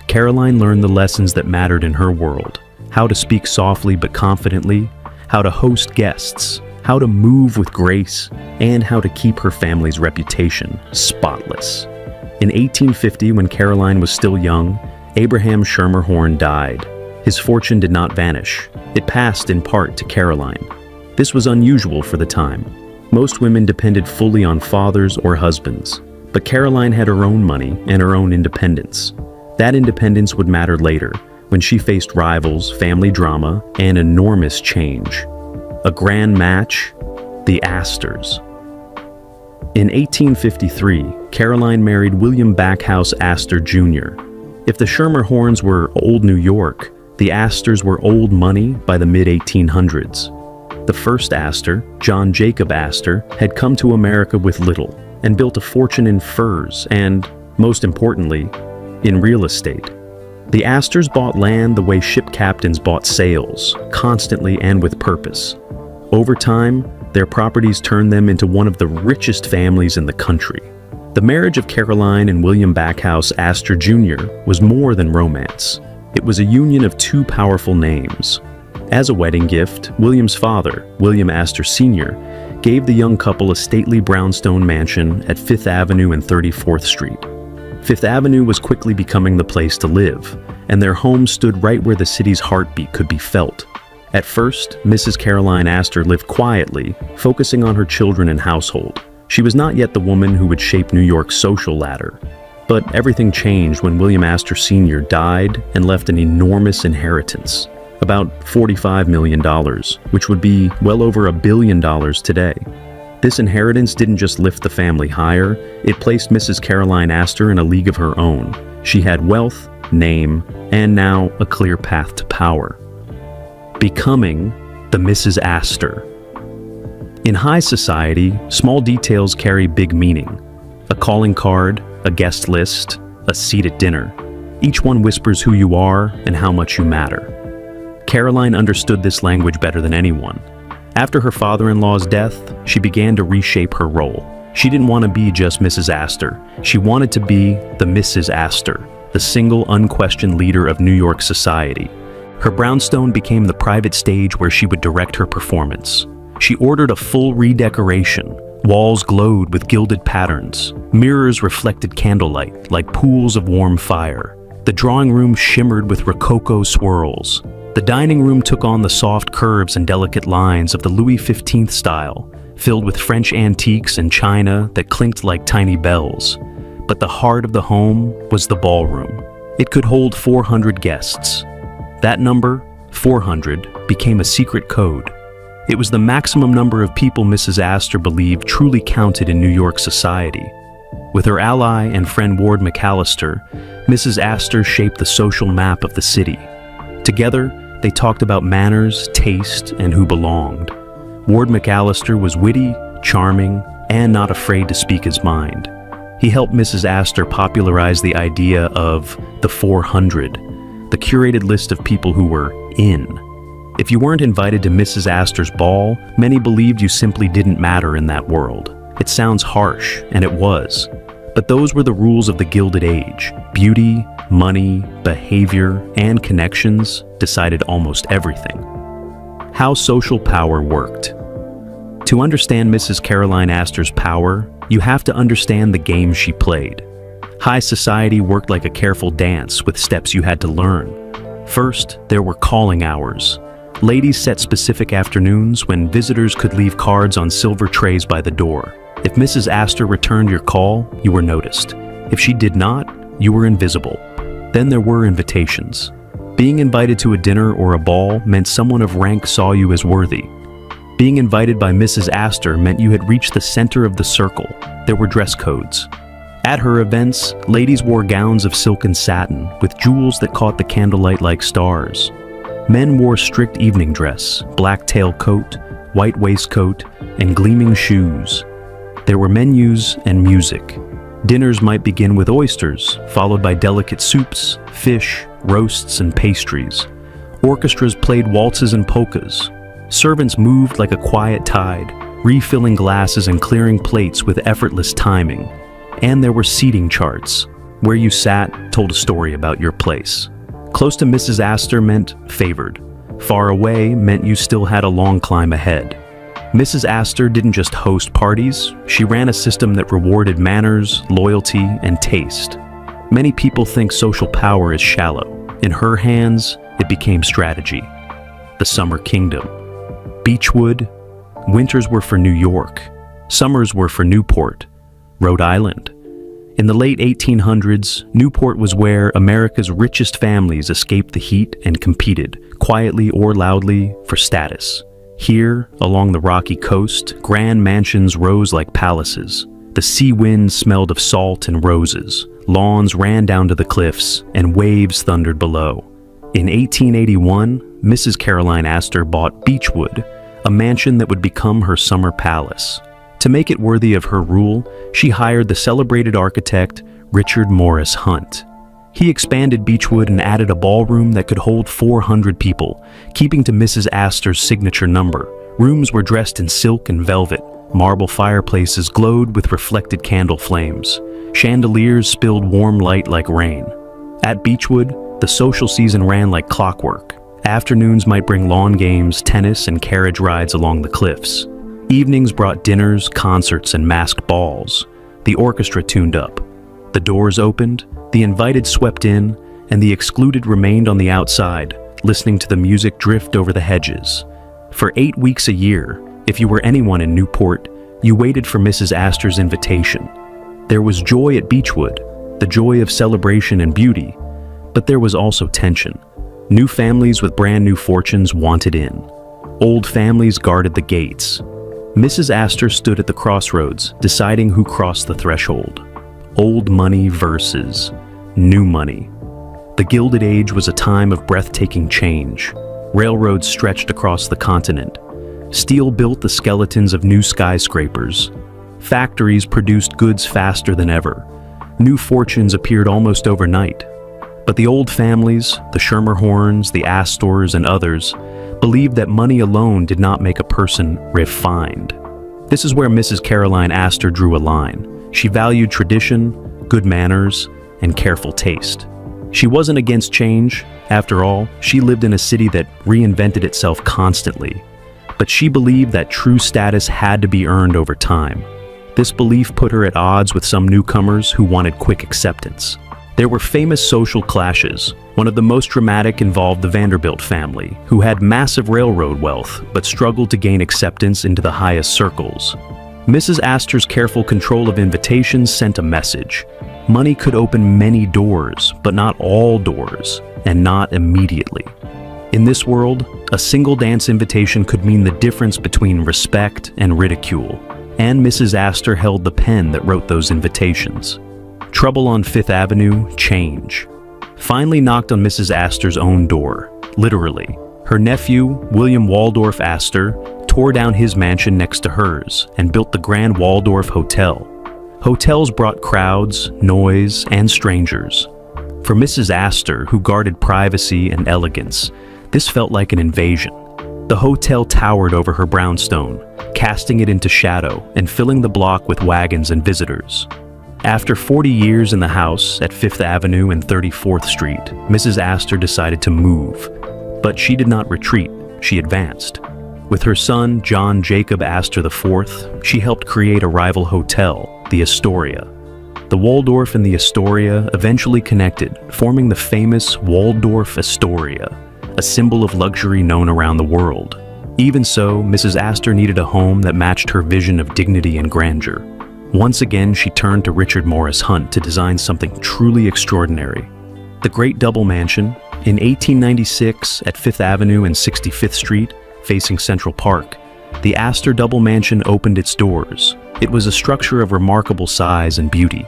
Caroline learned the lessons that mattered in her world: how to speak softly but confidently, how to host guests, how to move with grace, and how to keep her family's reputation spotless. In 1850, when Caroline was still young, Abraham Schermerhorn died. His fortune did not vanish. It passed in part to Caroline. This was unusual for the time. Most women depended fully on fathers or husbands, but Caroline had her own money and her own independence. That independence would matter later, when she faced rivals, family drama, and enormous change. A grand match, the Astors. In 1853, Caroline married William Backhouse Astor Jr. If the Schermerhorns were old New York, the Astors were old money by the mid-1800s. The first Astor, John Jacob Astor, had come to America with little and built a fortune in furs and, most importantly, in real estate. The Astors bought land the way ship captains bought sails, constantly and with purpose. Over time, their properties turned them into one of the richest families in the country. The marriage of Caroline and William Backhouse Astor Jr. was more than romance. It was a union of two powerful names. As a wedding gift, William's father, William Astor Sr., gave the young couple a stately brownstone mansion at Fifth Avenue and 34th Street. Fifth Avenue was quickly becoming the place to live, and their home stood right where the city's heartbeat could be felt. At first, Mrs. Caroline Astor lived quietly, focusing on her children and household. She was not yet the woman who would shape New York's social ladder. But everything changed when William Astor Sr. died and left an enormous inheritance, about $45 million, which would be well over $1 billion today. This inheritance didn't just lift the family higher, it placed Mrs. Caroline Astor in a league of her own. She had wealth, name, and now a clear path to power. Becoming the Mrs. Astor. In high society, small details carry big meaning. A calling card, a guest list, a seat at dinner. Each one whispers who you are and how much you matter. Caroline understood this language better than anyone. After her father-in-law's death, she began to reshape her role. She didn't want to be just Mrs. Astor. She wanted to be the Mrs. Astor, the single, unquestioned leader of New York society. Her brownstone became the private stage where she would direct her performance. She ordered a full redecoration. Walls glowed with gilded patterns. Mirrors reflected candlelight like pools of warm fire. The drawing room shimmered with rococo swirls. The dining room took on the soft curves and delicate lines of the Louis XV style, filled with French antiques and china that clinked like tiny bells. But the heart of the home was the ballroom. It could hold 400 guests. That number, 400, became a secret code. It was the maximum number of people Mrs. Astor believed truly counted in New York society. With her ally and friend Ward McAllister, Mrs. Astor shaped the social map of the city. Together, they talked about manners, taste, and who belonged. Ward McAllister was witty, charming, and not afraid to speak his mind. He helped Mrs. Astor popularize the idea of the 400, the curated list of people who were in. If you weren't invited to Mrs. Astor's ball, many believed you simply didn't matter in that world. It sounds harsh, and it was. But those were the rules of the Gilded Age. Beauty, money, behavior, and connections decided almost everything. How social power worked. To understand Mrs. Caroline Astor's power, you have to understand the game she played. High society worked like a careful dance with steps you had to learn. First, there were calling hours. Ladies set specific afternoons when visitors could leave cards on silver trays by the door. If Mrs. Astor returned your call, you were noticed. If she did not, you were invisible. Then there were invitations. Being invited to a dinner or a ball meant someone of rank saw you as worthy. Being invited by Mrs. Astor meant you had reached the center of the circle. There were dress codes. At her events, ladies wore gowns of silk and satin with jewels that caught the candlelight like stars. Men wore strict evening dress, black tailcoat, white waistcoat, and gleaming shoes. There were menus and music. Dinners might begin with oysters, followed by delicate soups, fish, roasts, and pastries. Orchestras played waltzes and polkas. Servants moved like a quiet tide, refilling glasses and clearing plates with effortless timing. And there were seating charts. Where you sat told a story about your place. Close to Mrs. Astor meant favored. Far away meant you still had a long climb ahead. Mrs. Astor didn't just host parties, she ran a system that rewarded manners, loyalty, and taste. Many people think social power is shallow. In her hands, it became strategy. The Summer Kingdom. Beechwood. Winters were for New York. Summers were for Newport, Rhode Island. In the late 1800s, Newport was where America's richest families escaped the heat and competed, quietly or loudly, for status. Here, along the rocky coast, grand mansions rose like palaces. The sea wind smelled of salt and roses. Lawns ran down to the cliffs, and waves thundered below. In 1881, Mrs. Caroline Astor bought Beechwood, a mansion that would become her summer palace. To make it worthy of her rule, she hired the celebrated architect Richard Morris Hunt. He expanded Beechwood and added a ballroom that could hold 400 people, keeping to Mrs. Astor's signature number. Rooms were dressed in silk and velvet. Marble fireplaces glowed with reflected candle flames. Chandeliers spilled warm light like rain. At Beechwood, the social season ran like clockwork. Afternoons might bring lawn games, tennis, and carriage rides along the cliffs. Evenings brought dinners, concerts, and masked balls. The orchestra tuned up. The doors opened, the invited swept in, and the excluded remained on the outside, listening to the music drift over the hedges. For 8 weeks a year, if you were anyone in Newport, you waited for Mrs. Astor's invitation. There was joy at Beechwood, the joy of celebration and beauty, but there was also tension. New families with brand new fortunes wanted in. Old families guarded the gates. Mrs. Astor stood at the crossroads, deciding who crossed the threshold. Old money versus new money. The Gilded Age was a time of breathtaking change. Railroads stretched across the continent. Steel built the skeletons of new skyscrapers. Factories produced goods faster than ever. New fortunes appeared almost overnight. But the old families, the Schermerhorns, the Astors, and others, believed that money alone did not make a person refined. This is where Mrs. Caroline Astor drew a line. She valued tradition, good manners, and careful taste. She wasn't against change. After all, she lived in a city that reinvented itself constantly. But she believed that true status had to be earned over time. This belief put her at odds with some newcomers who wanted quick acceptance. There were famous social clashes. One of the most dramatic involved the Vanderbilt family, who had massive railroad wealth but struggled to gain acceptance into the highest circles. Mrs. Astor's careful control of invitations sent a message. Money could open many doors, but not all doors, and not immediately. In this world, a single dance invitation could mean the difference between respect and ridicule, and Mrs. Astor held the pen that wrote those invitations. Trouble on Fifth Avenue, change, finally knocked on Mrs. Astor's own door, literally. Her nephew, William Waldorf Astor, tore down his mansion next to hers and built the Grand Waldorf Hotel. Hotels brought crowds, noise, and strangers. For Mrs. Astor, who guarded privacy and elegance, this felt like an invasion. The hotel towered over her brownstone, casting it into shadow and filling the block with wagons and visitors. After 40 years in the house at 5th Avenue and 34th Street, Mrs. Astor decided to move. But she did not retreat, she advanced. With her son, John Jacob Astor IV, she helped create a rival hotel, the Astoria. The Waldorf and the Astoria eventually connected, forming the famous Waldorf Astoria, a symbol of luxury known around the world. Even so, Mrs. Astor needed a home that matched her vision of dignity and grandeur. Once again, she turned to Richard Morris Hunt to design something truly extraordinary. The Great Double Mansion, in 1896 at 5th Avenue and 65th Street, facing Central Park, the Astor Double Mansion opened its doors. It was a structure of remarkable size and beauty,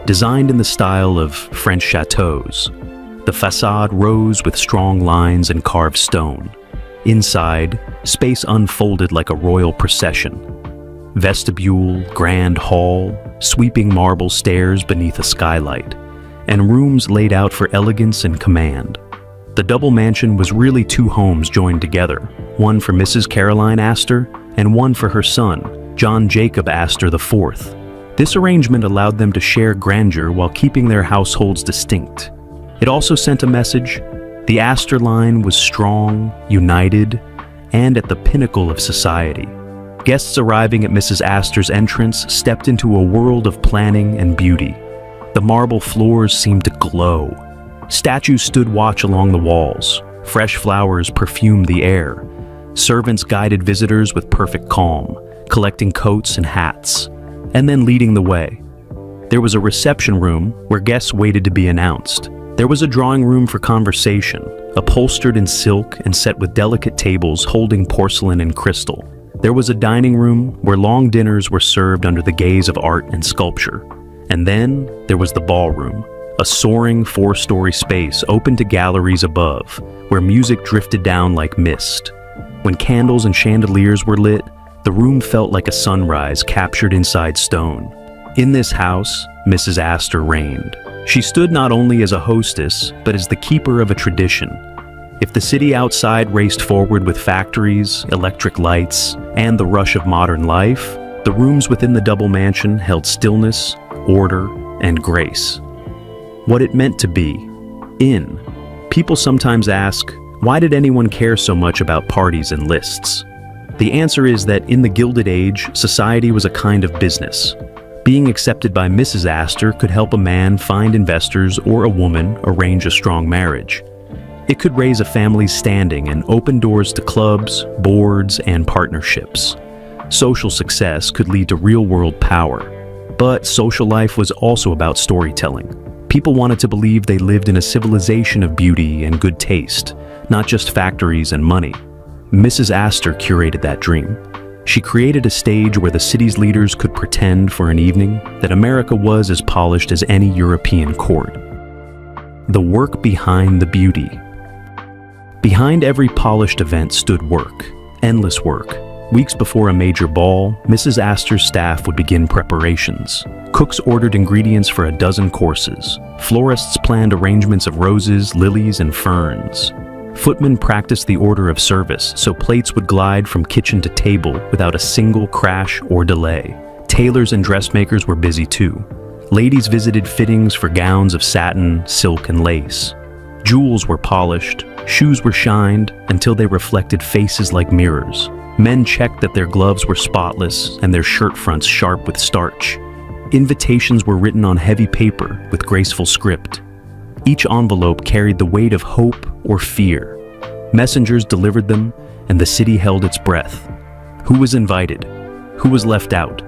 designed in the style of French chateaus. The facade rose with strong lines and carved stone. Inside, space unfolded like a royal procession. Vestibule, grand hall, sweeping marble stairs beneath a skylight, and rooms laid out for elegance and command. The double mansion was really two homes joined together, one for Mrs. Caroline Astor and one for her son, John Jacob Astor IV. This arrangement allowed them to share grandeur while keeping their households distinct. It also sent a message: the Astor line was strong, united, and at the pinnacle of society. Guests arriving at Mrs. Astor's entrance stepped into a world of planning and beauty. The marble floors seemed to glow. Statues stood watch along the walls. Fresh flowers perfumed the air. Servants guided visitors with perfect calm, collecting coats and hats, and then leading the way. There was a reception room where guests waited to be announced. There was a drawing room for conversation, upholstered in silk and set with delicate tables holding porcelain and crystal. There was a dining room where long dinners were served under the gaze of art and sculpture. And then there was the ballroom, a soaring 4-story space open to galleries above, where music drifted down like mist. When candles and chandeliers were lit, the room felt like a sunrise captured inside stone. In this house, Mrs. Astor reigned. She stood not only as a hostess, but as the keeper of a tradition. If the city outside raced forward with factories, electric lights, and the rush of modern life, the rooms within the double mansion held stillness, order, and grace. What it meant to be in. People sometimes ask, why did anyone care so much about parties and lists? The answer is that in the Gilded Age, society was a kind of business. Being accepted by Mrs. Astor could help a man find investors or a woman arrange a strong marriage. It could raise a family's standing and open doors to clubs, boards, and partnerships. Social success could lead to real-world power. But social life was also about storytelling. People wanted to believe they lived in a civilization of beauty and good taste, not just factories and money. Mrs. Astor curated that dream. She created a stage where the city's leaders could pretend for an evening that America was as polished as any European court. The work behind the beauty. Behind every polished event stood work, endless work. Weeks before a major ball, Mrs. Astor's staff would begin preparations. Cooks ordered ingredients for a dozen courses. Florists planned arrangements of roses, lilies, and ferns. Footmen practiced the order of service so plates would glide from kitchen to table without a single crash or delay. Tailors and dressmakers were busy too. Ladies visited fittings for gowns of satin, silk, and lace. Jewels were polished, shoes were shined until they reflected faces like mirrors. Men checked that their gloves were spotless and their shirt fronts sharp with starch. Invitations were written on heavy paper with graceful script. Each envelope carried the weight of hope or fear. Messengers delivered them, and the city held its breath. Who was invited? Who was left out?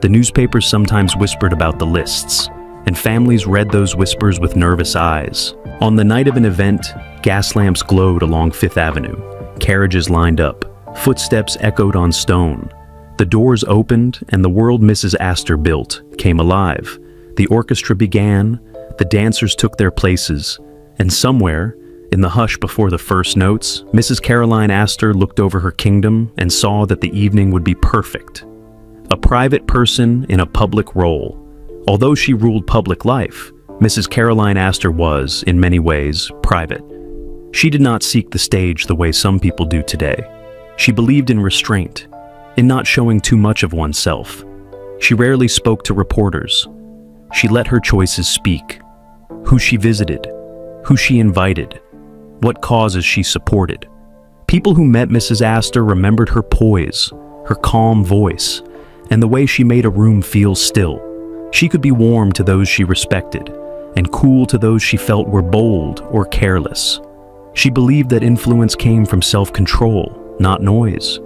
The newspapers sometimes whispered about the lists. and families read those whispers with nervous eyes. On the night of an event, gas lamps glowed along Fifth Avenue. Carriages lined up. Footsteps echoed on stone. The doors opened, and the world Mrs. Astor built came alive. The orchestra began, the dancers took their places, and somewhere, in the hush before the first notes, Mrs. Caroline Astor looked over her kingdom and saw that the evening would be perfect. A private person in a public role. Although she ruled public life, Mrs. Caroline Astor was, in many ways, private. She did not seek the stage the way some people do today. She believed in restraint, in not showing too much of oneself. She rarely spoke to reporters. She let her choices speak. Who she visited, who she invited, what causes she supported. People who met Mrs. Astor remembered her poise, her calm voice, and the way she made a room feel still. She could be warm to those she respected, and cool to those she felt were bold or careless. She believed that influence came from self-control, not noise.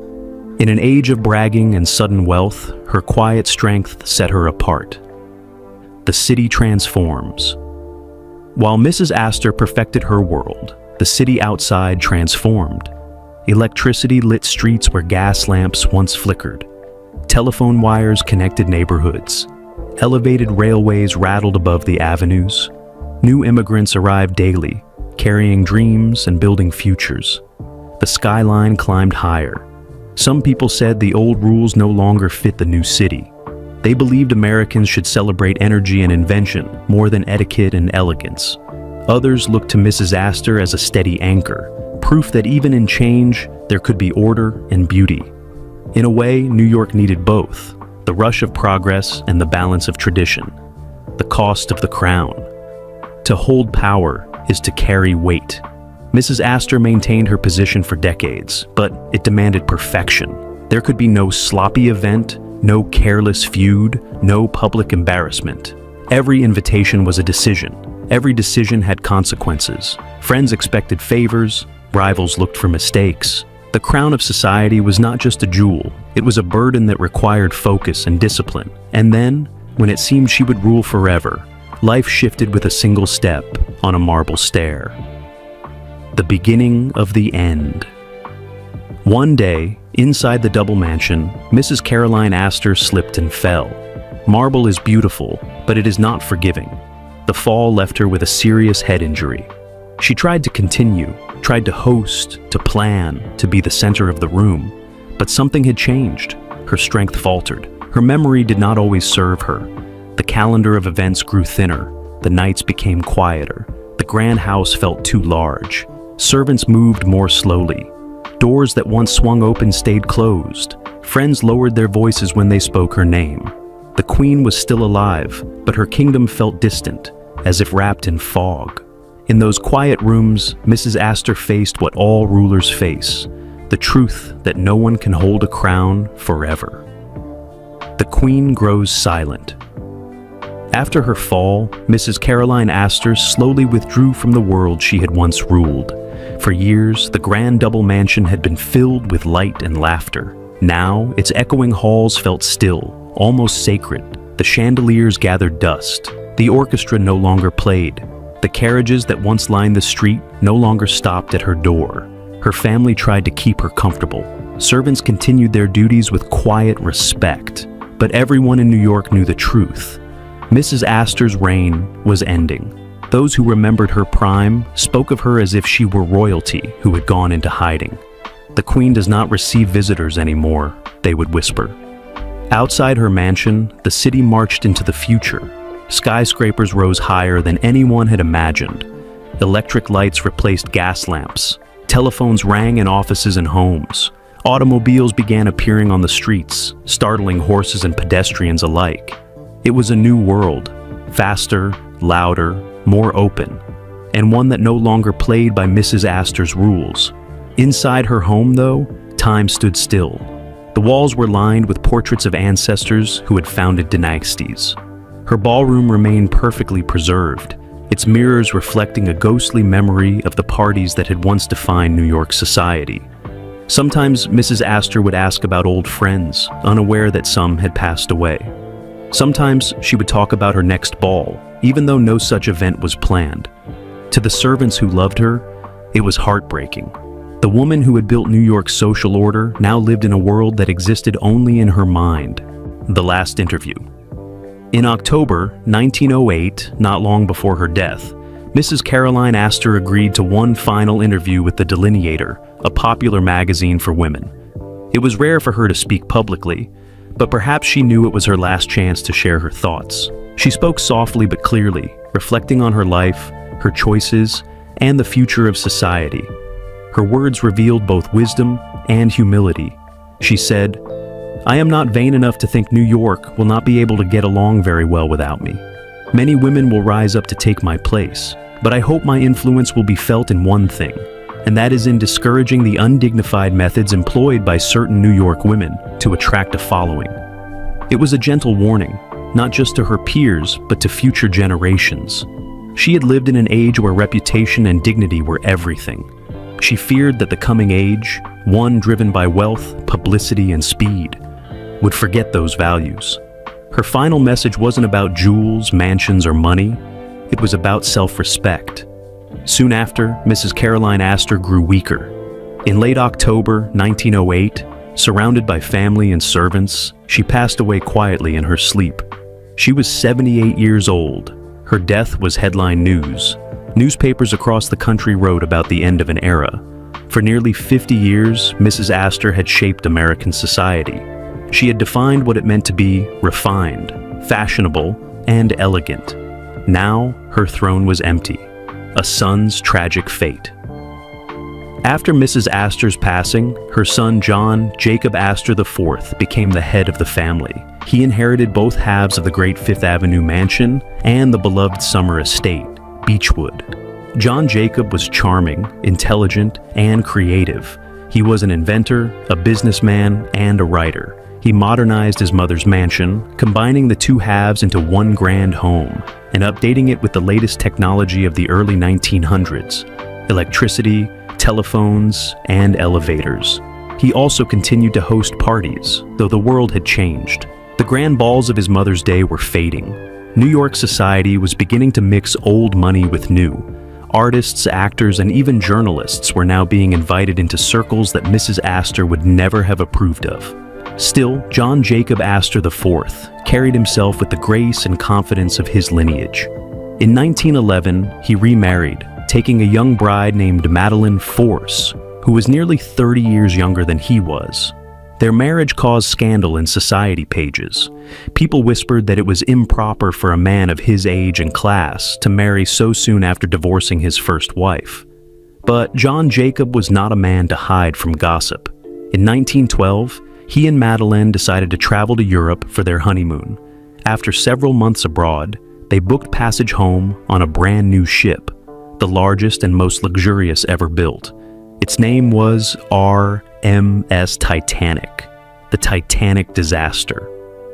In an age of bragging and sudden wealth, her quiet strength set her apart. The city transforms. While Mrs. Astor perfected her world, the city outside transformed. Electricity lit streets where gas lamps once flickered. Telephone wires connected neighborhoods. Elevated railways rattled above the avenues. New immigrants arrived daily, carrying dreams and building futures. The skyline climbed higher. Some people said the old rules no longer fit the new city. They believed Americans should celebrate energy and invention more than etiquette and elegance. Others looked to Mrs. Astor as a steady anchor, proof that even in change, there could be order and beauty. In a way, New York needed both, the rush of progress and the balance of tradition, the cost of the crown. To hold power is to carry weight. Mrs. Astor maintained her position for decades, but it demanded perfection. There could be no sloppy event, no careless feud, no public embarrassment. Every invitation was a decision. Every decision had consequences. Friends expected favors, rivals looked for mistakes. The crown of society was not just a jewel, it was a burden that required focus and discipline. And then, when it seemed she would rule forever, life shifted with a single step on a marble stair. The beginning of the end. One day, inside the double mansion, Mrs. Caroline Astor slipped and fell. Marble is beautiful, but it is not forgiving. The fall left her with a serious head injury. She tried to continue, tried to host, to plan, to be the center of the room, but something had changed. Her strength faltered. Her memory did not always serve her. The calendar of events grew thinner. The nights became quieter. The grand house felt too large. Servants moved more slowly. Doors that once swung open stayed closed. Friends lowered their voices when they spoke her name. The queen was still alive, but her kingdom felt distant, as if wrapped in fog. In those quiet rooms, Mrs. Astor faced what all rulers face, the truth that no one can hold a crown forever. The queen grows silent. After her fall, Mrs. Caroline Astor slowly withdrew from the world she had once ruled. For years, the grand double mansion had been filled with light and laughter. Now, its echoing halls felt still, almost sacred. The chandeliers gathered dust. The orchestra no longer played. The carriages that once lined the street no longer stopped at her door. Her family tried to keep her comfortable. Servants continued their duties with quiet respect. But everyone in New York knew the truth. Mrs. Astor's reign was ending. Those who remembered her prime spoke of her as if she were royalty who had gone into hiding. The queen does not receive visitors anymore, they would whisper. Outside her mansion, the city marched into the future. Skyscrapers rose higher than anyone had imagined. Electric lights replaced gas lamps. Telephones rang in offices and homes. Automobiles began appearing on the streets, startling horses and pedestrians alike. It was a new world, faster, louder, more open, and one that no longer played by Mrs. Astor's rules. Inside her home, though, time stood still. The walls were lined with portraits of ancestors who had founded dynasties. Her ballroom remained perfectly preserved, its mirrors reflecting a ghostly memory of the parties that had once defined New York society. Sometimes Mrs. Astor would ask about old friends, unaware that some had passed away. Sometimes she would talk about her next ball, even though no such event was planned. To the servants who loved her, it was heartbreaking. The woman who had built New York's social order now lived in a world that existed only in her mind. The last interview. In October 1908, not long before her death, Mrs. Caroline Astor agreed to one final interview with The Delineator, a popular magazine for women. It was rare for her to speak publicly, but perhaps she knew it was her last chance to share her thoughts. She spoke softly but clearly, reflecting on her life, her choices, and the future of society. Her words revealed both wisdom and humility. She said, "I am not vain enough to think New York will not be able to get along very well without me. Many women will rise up to take my place, but I hope my influence will be felt in one thing, and that is in discouraging the undignified methods employed by certain New York women to attract a following." It was a gentle warning, not just to her peers, but to future generations. She had lived in an age where reputation and dignity were everything. She feared that the coming age, one driven by wealth, publicity, and speed, would forget those values. Her final message wasn't about jewels, mansions, or money. It was about self-respect. Soon after, Mrs. Caroline Astor grew weaker. In late October 1908, surrounded by family and servants, she passed away quietly in her sleep. She was 78 years old. Her death was headline news. Newspapers across the country wrote about the end of an era. For nearly 50 years, Mrs. Astor had shaped American society. She had defined what it meant to be refined, fashionable, and elegant. Now, her throne was empty, a son's tragic fate. After Mrs. Astor's passing, her son John Jacob Astor IV became the head of the family. He inherited both halves of the great Fifth Avenue mansion and the beloved summer estate, Beechwood. John Jacob was charming, intelligent, and creative. He was an inventor, a businessman, and a writer. He modernized his mother's mansion, combining the two halves into one grand home, and updating it with the latest technology of the early 1900s, electricity, telephones, and elevators. He also continued to host parties, though the world had changed. The grand balls of his mother's day were fading. New York society was beginning to mix old money with new. Artists, actors, and even journalists were now being invited into circles that Mrs. Astor would never have approved of. Still, John Jacob Astor IV carried himself with the grace and confidence of his lineage. In 1911, he remarried, taking a young bride named Madeline Force, who was nearly 30 years younger than he was. Their marriage caused scandal in society pages. People whispered that it was improper for a man of his age and class to marry so soon after divorcing his first wife. But John Jacob was not a man to hide from gossip. In 1912, he and Madeline decided to travel to Europe for their honeymoon. After several months abroad, they booked passage home on a brand new ship, the largest and most luxurious ever built. Its name was RMS Titanic, the Titanic disaster.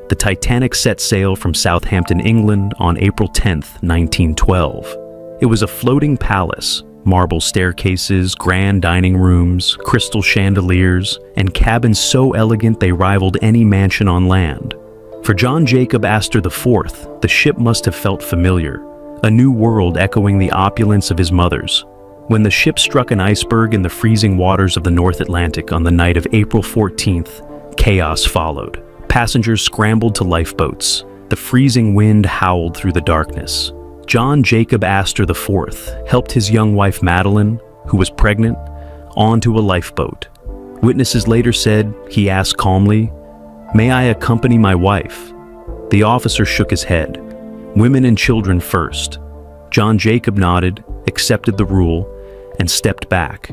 The Titanic set sail from Southampton, England on April 10, 1912. It was a floating palace, marble staircases, grand dining rooms, crystal chandeliers, and cabins so elegant they rivaled any mansion on land. For John Jacob Astor IV, the ship must have felt familiar, a new world echoing the opulence of his mother's. When the ship struck an iceberg in the freezing waters of the North Atlantic on the night of April 14th, chaos followed. Passengers scrambled to lifeboats. The freezing wind howled through the darkness. John Jacob Astor IV helped his young wife Madeline, who was pregnant, onto a lifeboat. Witnesses later said he asked calmly, "May I accompany my wife?" The officer shook his head. "Women and children first." John Jacob nodded, accepted the rule, and stepped back.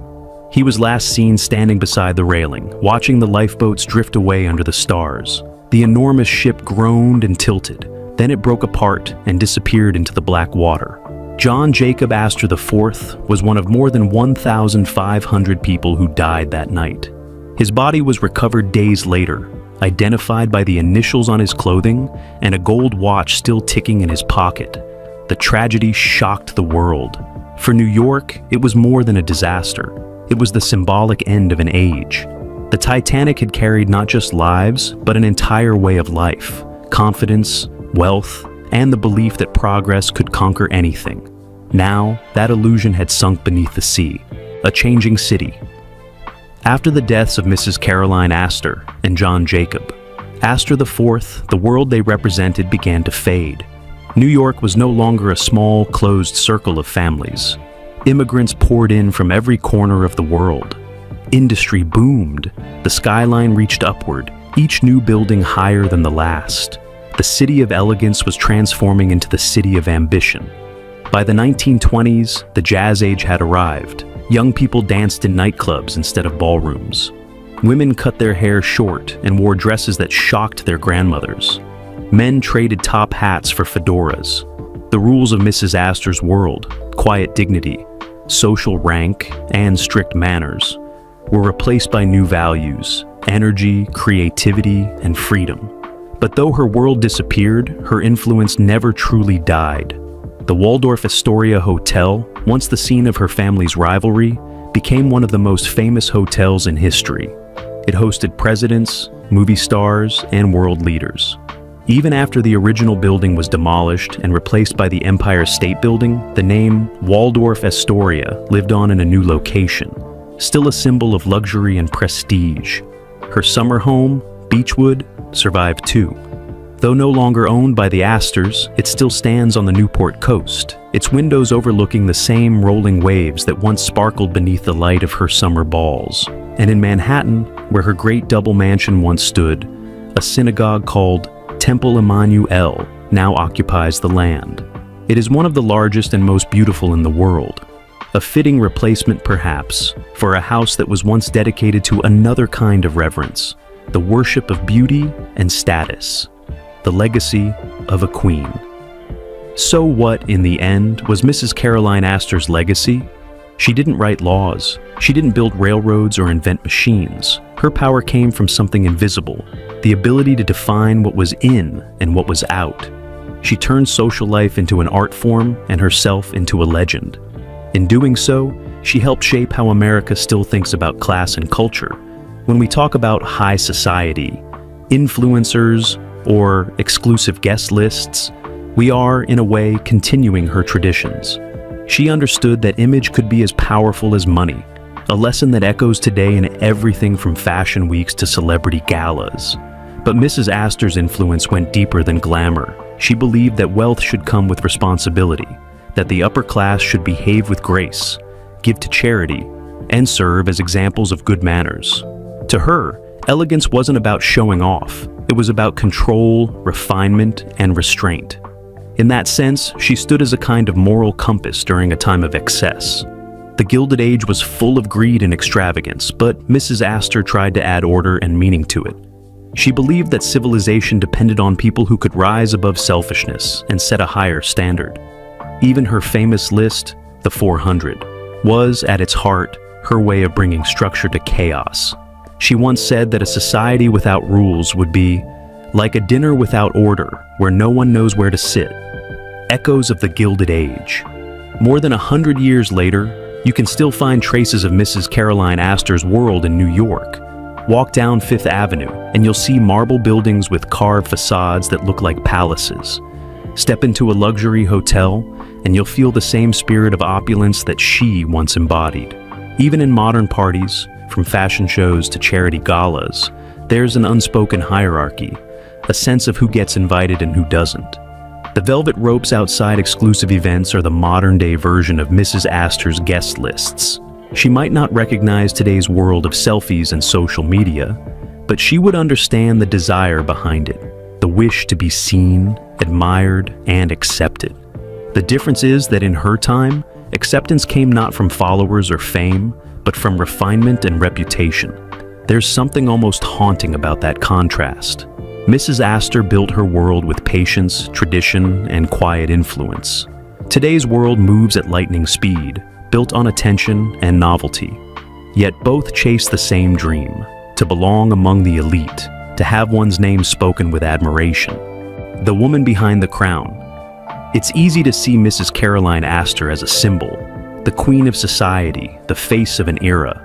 He was last seen standing beside the railing, watching the lifeboats drift away under the stars. The enormous ship groaned and tilted. Then it broke apart and disappeared into the black water. John Jacob Astor IV was one of more than 1,500 people who died that night. His body was recovered days later, identified by the initials on his clothing and a gold watch still ticking in his pocket. The tragedy shocked the world. For New York, it was more than a disaster. It was the symbolic end of an age. The Titanic had carried not just lives, but an entire way of life, confidence, wealth, and the belief that progress could conquer anything. Now, that illusion had sunk beneath the sea, a changing city. After the deaths of Mrs. Caroline Astor and John Jacob, Astor IV, the world they represented began to fade. New York was no longer a small, closed circle of families. Immigrants poured in from every corner of the world. Industry boomed. The skyline reached upward, each new building higher than the last. The city of elegance was transforming into the city of ambition. By the 1920s, the Jazz Age had arrived. Young people danced in nightclubs instead of ballrooms. Women cut their hair short and wore dresses that shocked their grandmothers. Men traded top hats for fedoras. The rules of Mrs. Astor's world, quiet dignity, social rank, and strict manners, were replaced by new values, energy, creativity, and freedom. But though her world disappeared, her influence never truly died. The Waldorf Astoria Hotel, once the scene of her family's rivalry, became one of the most famous hotels in history. It hosted presidents, movie stars, and world leaders. Even after the original building was demolished and replaced by the Empire State Building, the name Waldorf Astoria lived on in a new location, still a symbol of luxury and prestige. Her summer home, Beechwood, survived too. Though no longer owned by the Astors, it still stands on the Newport coast, its windows overlooking the same rolling waves that once sparkled beneath the light of her summer balls. And in Manhattan, where her great double mansion once stood, a synagogue called Temple Emmanuel now occupies the land. It is one of the largest and most beautiful in the world. A fitting replacement, perhaps, for a house that was once dedicated to another kind of reverence, the worship of beauty and status, the legacy of a queen. So what, in the end, was Mrs. Caroline Astor's legacy? She didn't write laws. She didn't build railroads or invent machines. Her power came from something invisible, the ability to define what was in and what was out. She turned social life into an art form and herself into a legend. In doing so, she helped shape how America still thinks about class and culture. When we talk about high society, influencers, or exclusive guest lists, we are, in a way, continuing her traditions. She understood that image could be as powerful as money, a lesson that echoes today in everything from fashion weeks to celebrity galas. But Mrs. Astor's influence went deeper than glamour. She believed that wealth should come with responsibility, that the upper class should behave with grace, give to charity, and serve as examples of good manners. To her, elegance wasn't about showing off. It was about control, refinement, and restraint. In that sense, she stood as a kind of moral compass during a time of excess. The Gilded Age was full of greed and extravagance, but Mrs. Astor tried to add order and meaning to it. She believed that civilization depended on people who could rise above selfishness and set a higher standard. Even her famous list, the 400, was, at its heart, her way of bringing structure to chaos. She once said that a society without rules would be like a dinner without order, where no one knows where to sit. Echoes of the Gilded Age. More than 100 years later, you can still find traces of Mrs. Caroline Astor's world in New York. Walk down Fifth Avenue, and you'll see marble buildings with carved facades that look like palaces. Step into a luxury hotel, and you'll feel the same spirit of opulence that she once embodied. Even in modern parties, from fashion shows to charity galas, there's an unspoken hierarchy, a sense of who gets invited and who doesn't. The velvet ropes outside exclusive events are the modern-day version of Mrs. Astor's guest lists. She might not recognize today's world of selfies and social media, but she would understand the desire behind it, the wish to be seen, admired, and accepted. The difference is that in her time, acceptance came not from followers or fame, but from refinement and reputation. There's something almost haunting about that contrast. Mrs. Astor built her world with patience, tradition, and quiet influence. Today's world moves at lightning speed, built on attention and novelty. Yet both chase the same dream, to belong among the elite, to have one's name spoken with admiration. The woman behind the crown. It's easy to see Mrs. Caroline Astor as a symbol, the queen of society, the face of an era.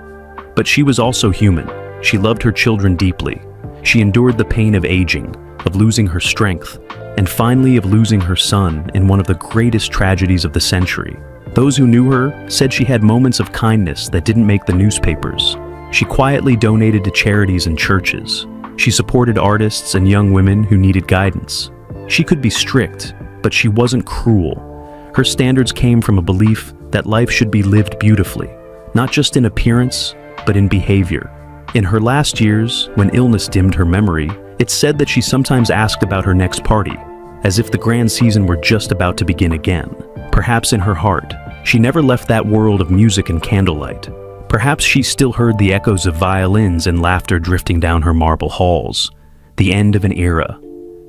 But she was also human. She loved her children deeply. She endured the pain of aging, of losing her strength, and finally of losing her son in one of the greatest tragedies of the century. Those who knew her said she had moments of kindness that didn't make the newspapers. She quietly donated to charities and churches. She supported artists and young women who needed guidance. She could be strict, but she wasn't cruel. Her standards came from a belief that life should be lived beautifully, not just in appearance, but in behavior. In her last years, when illness dimmed her memory, it's said that she sometimes asked about her next party, as if the grand season were just about to begin again. Perhaps in her heart, she never left that world of music and candlelight. Perhaps she still heard the echoes of violins and laughter drifting down her marble halls. The end of an era.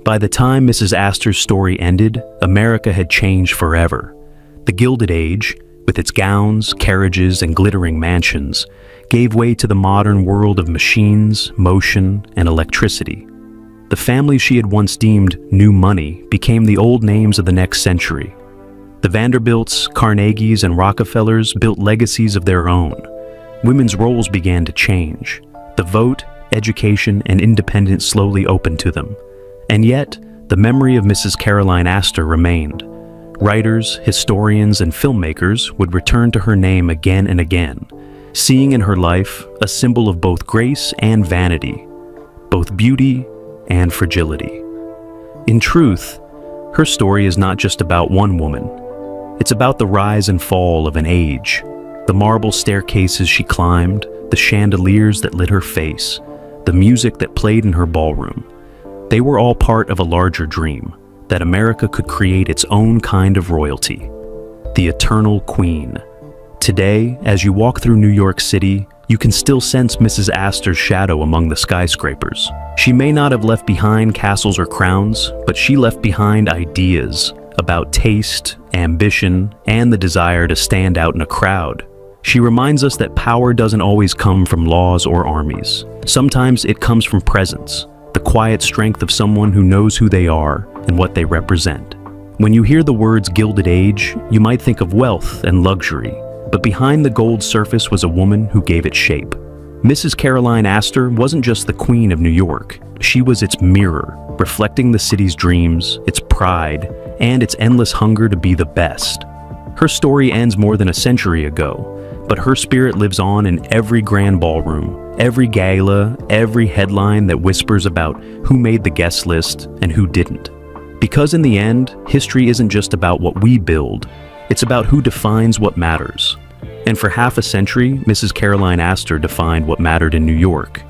By the time Mrs. Astor's story ended, America had changed forever. The Gilded Age, with its gowns, carriages, and glittering mansions, gave way to the modern world of machines, motion, and electricity. The families she had once deemed new money became the old names of the next century. The Vanderbilts, Carnegies, and Rockefellers built legacies of their own. Women's roles began to change. The vote, education, and independence slowly opened to them. And yet, the memory of Mrs. Caroline Astor remained. Writers, historians, and filmmakers would return to her name again and again, seeing in her life a symbol of both grace and vanity, both beauty and fragility. In truth, her story is not just about one woman. It's about the rise and fall of an age, the marble staircases she climbed, the chandeliers that lit her face, the music that played in her ballroom. They were all part of a larger dream, that America could create its own kind of royalty, the eternal queen. Today, as you walk through New York City, you can still sense Mrs. Astor's shadow among the skyscrapers. She may not have left behind castles or crowns, but she left behind ideas about taste, ambition, and the desire to stand out in a crowd. She reminds us that power doesn't always come from laws or armies. Sometimes it comes from presence, the quiet strength of someone who knows who they are and what they represent. When you hear the words Gilded Age, you might think of wealth and luxury, but behind the gold surface was a woman who gave it shape. Mrs. Caroline Astor wasn't just the Queen of New York. She was its mirror, reflecting the city's dreams, its pride, and its endless hunger to be the best. Her story ends more than a century ago, but her spirit lives on in every grand ballroom, every gala, every headline that whispers about who made the guest list and who didn't. Because in the end, history isn't just about what we build, it's about who defines what matters. And for half a century, Mrs. Caroline Astor defined what mattered in New York.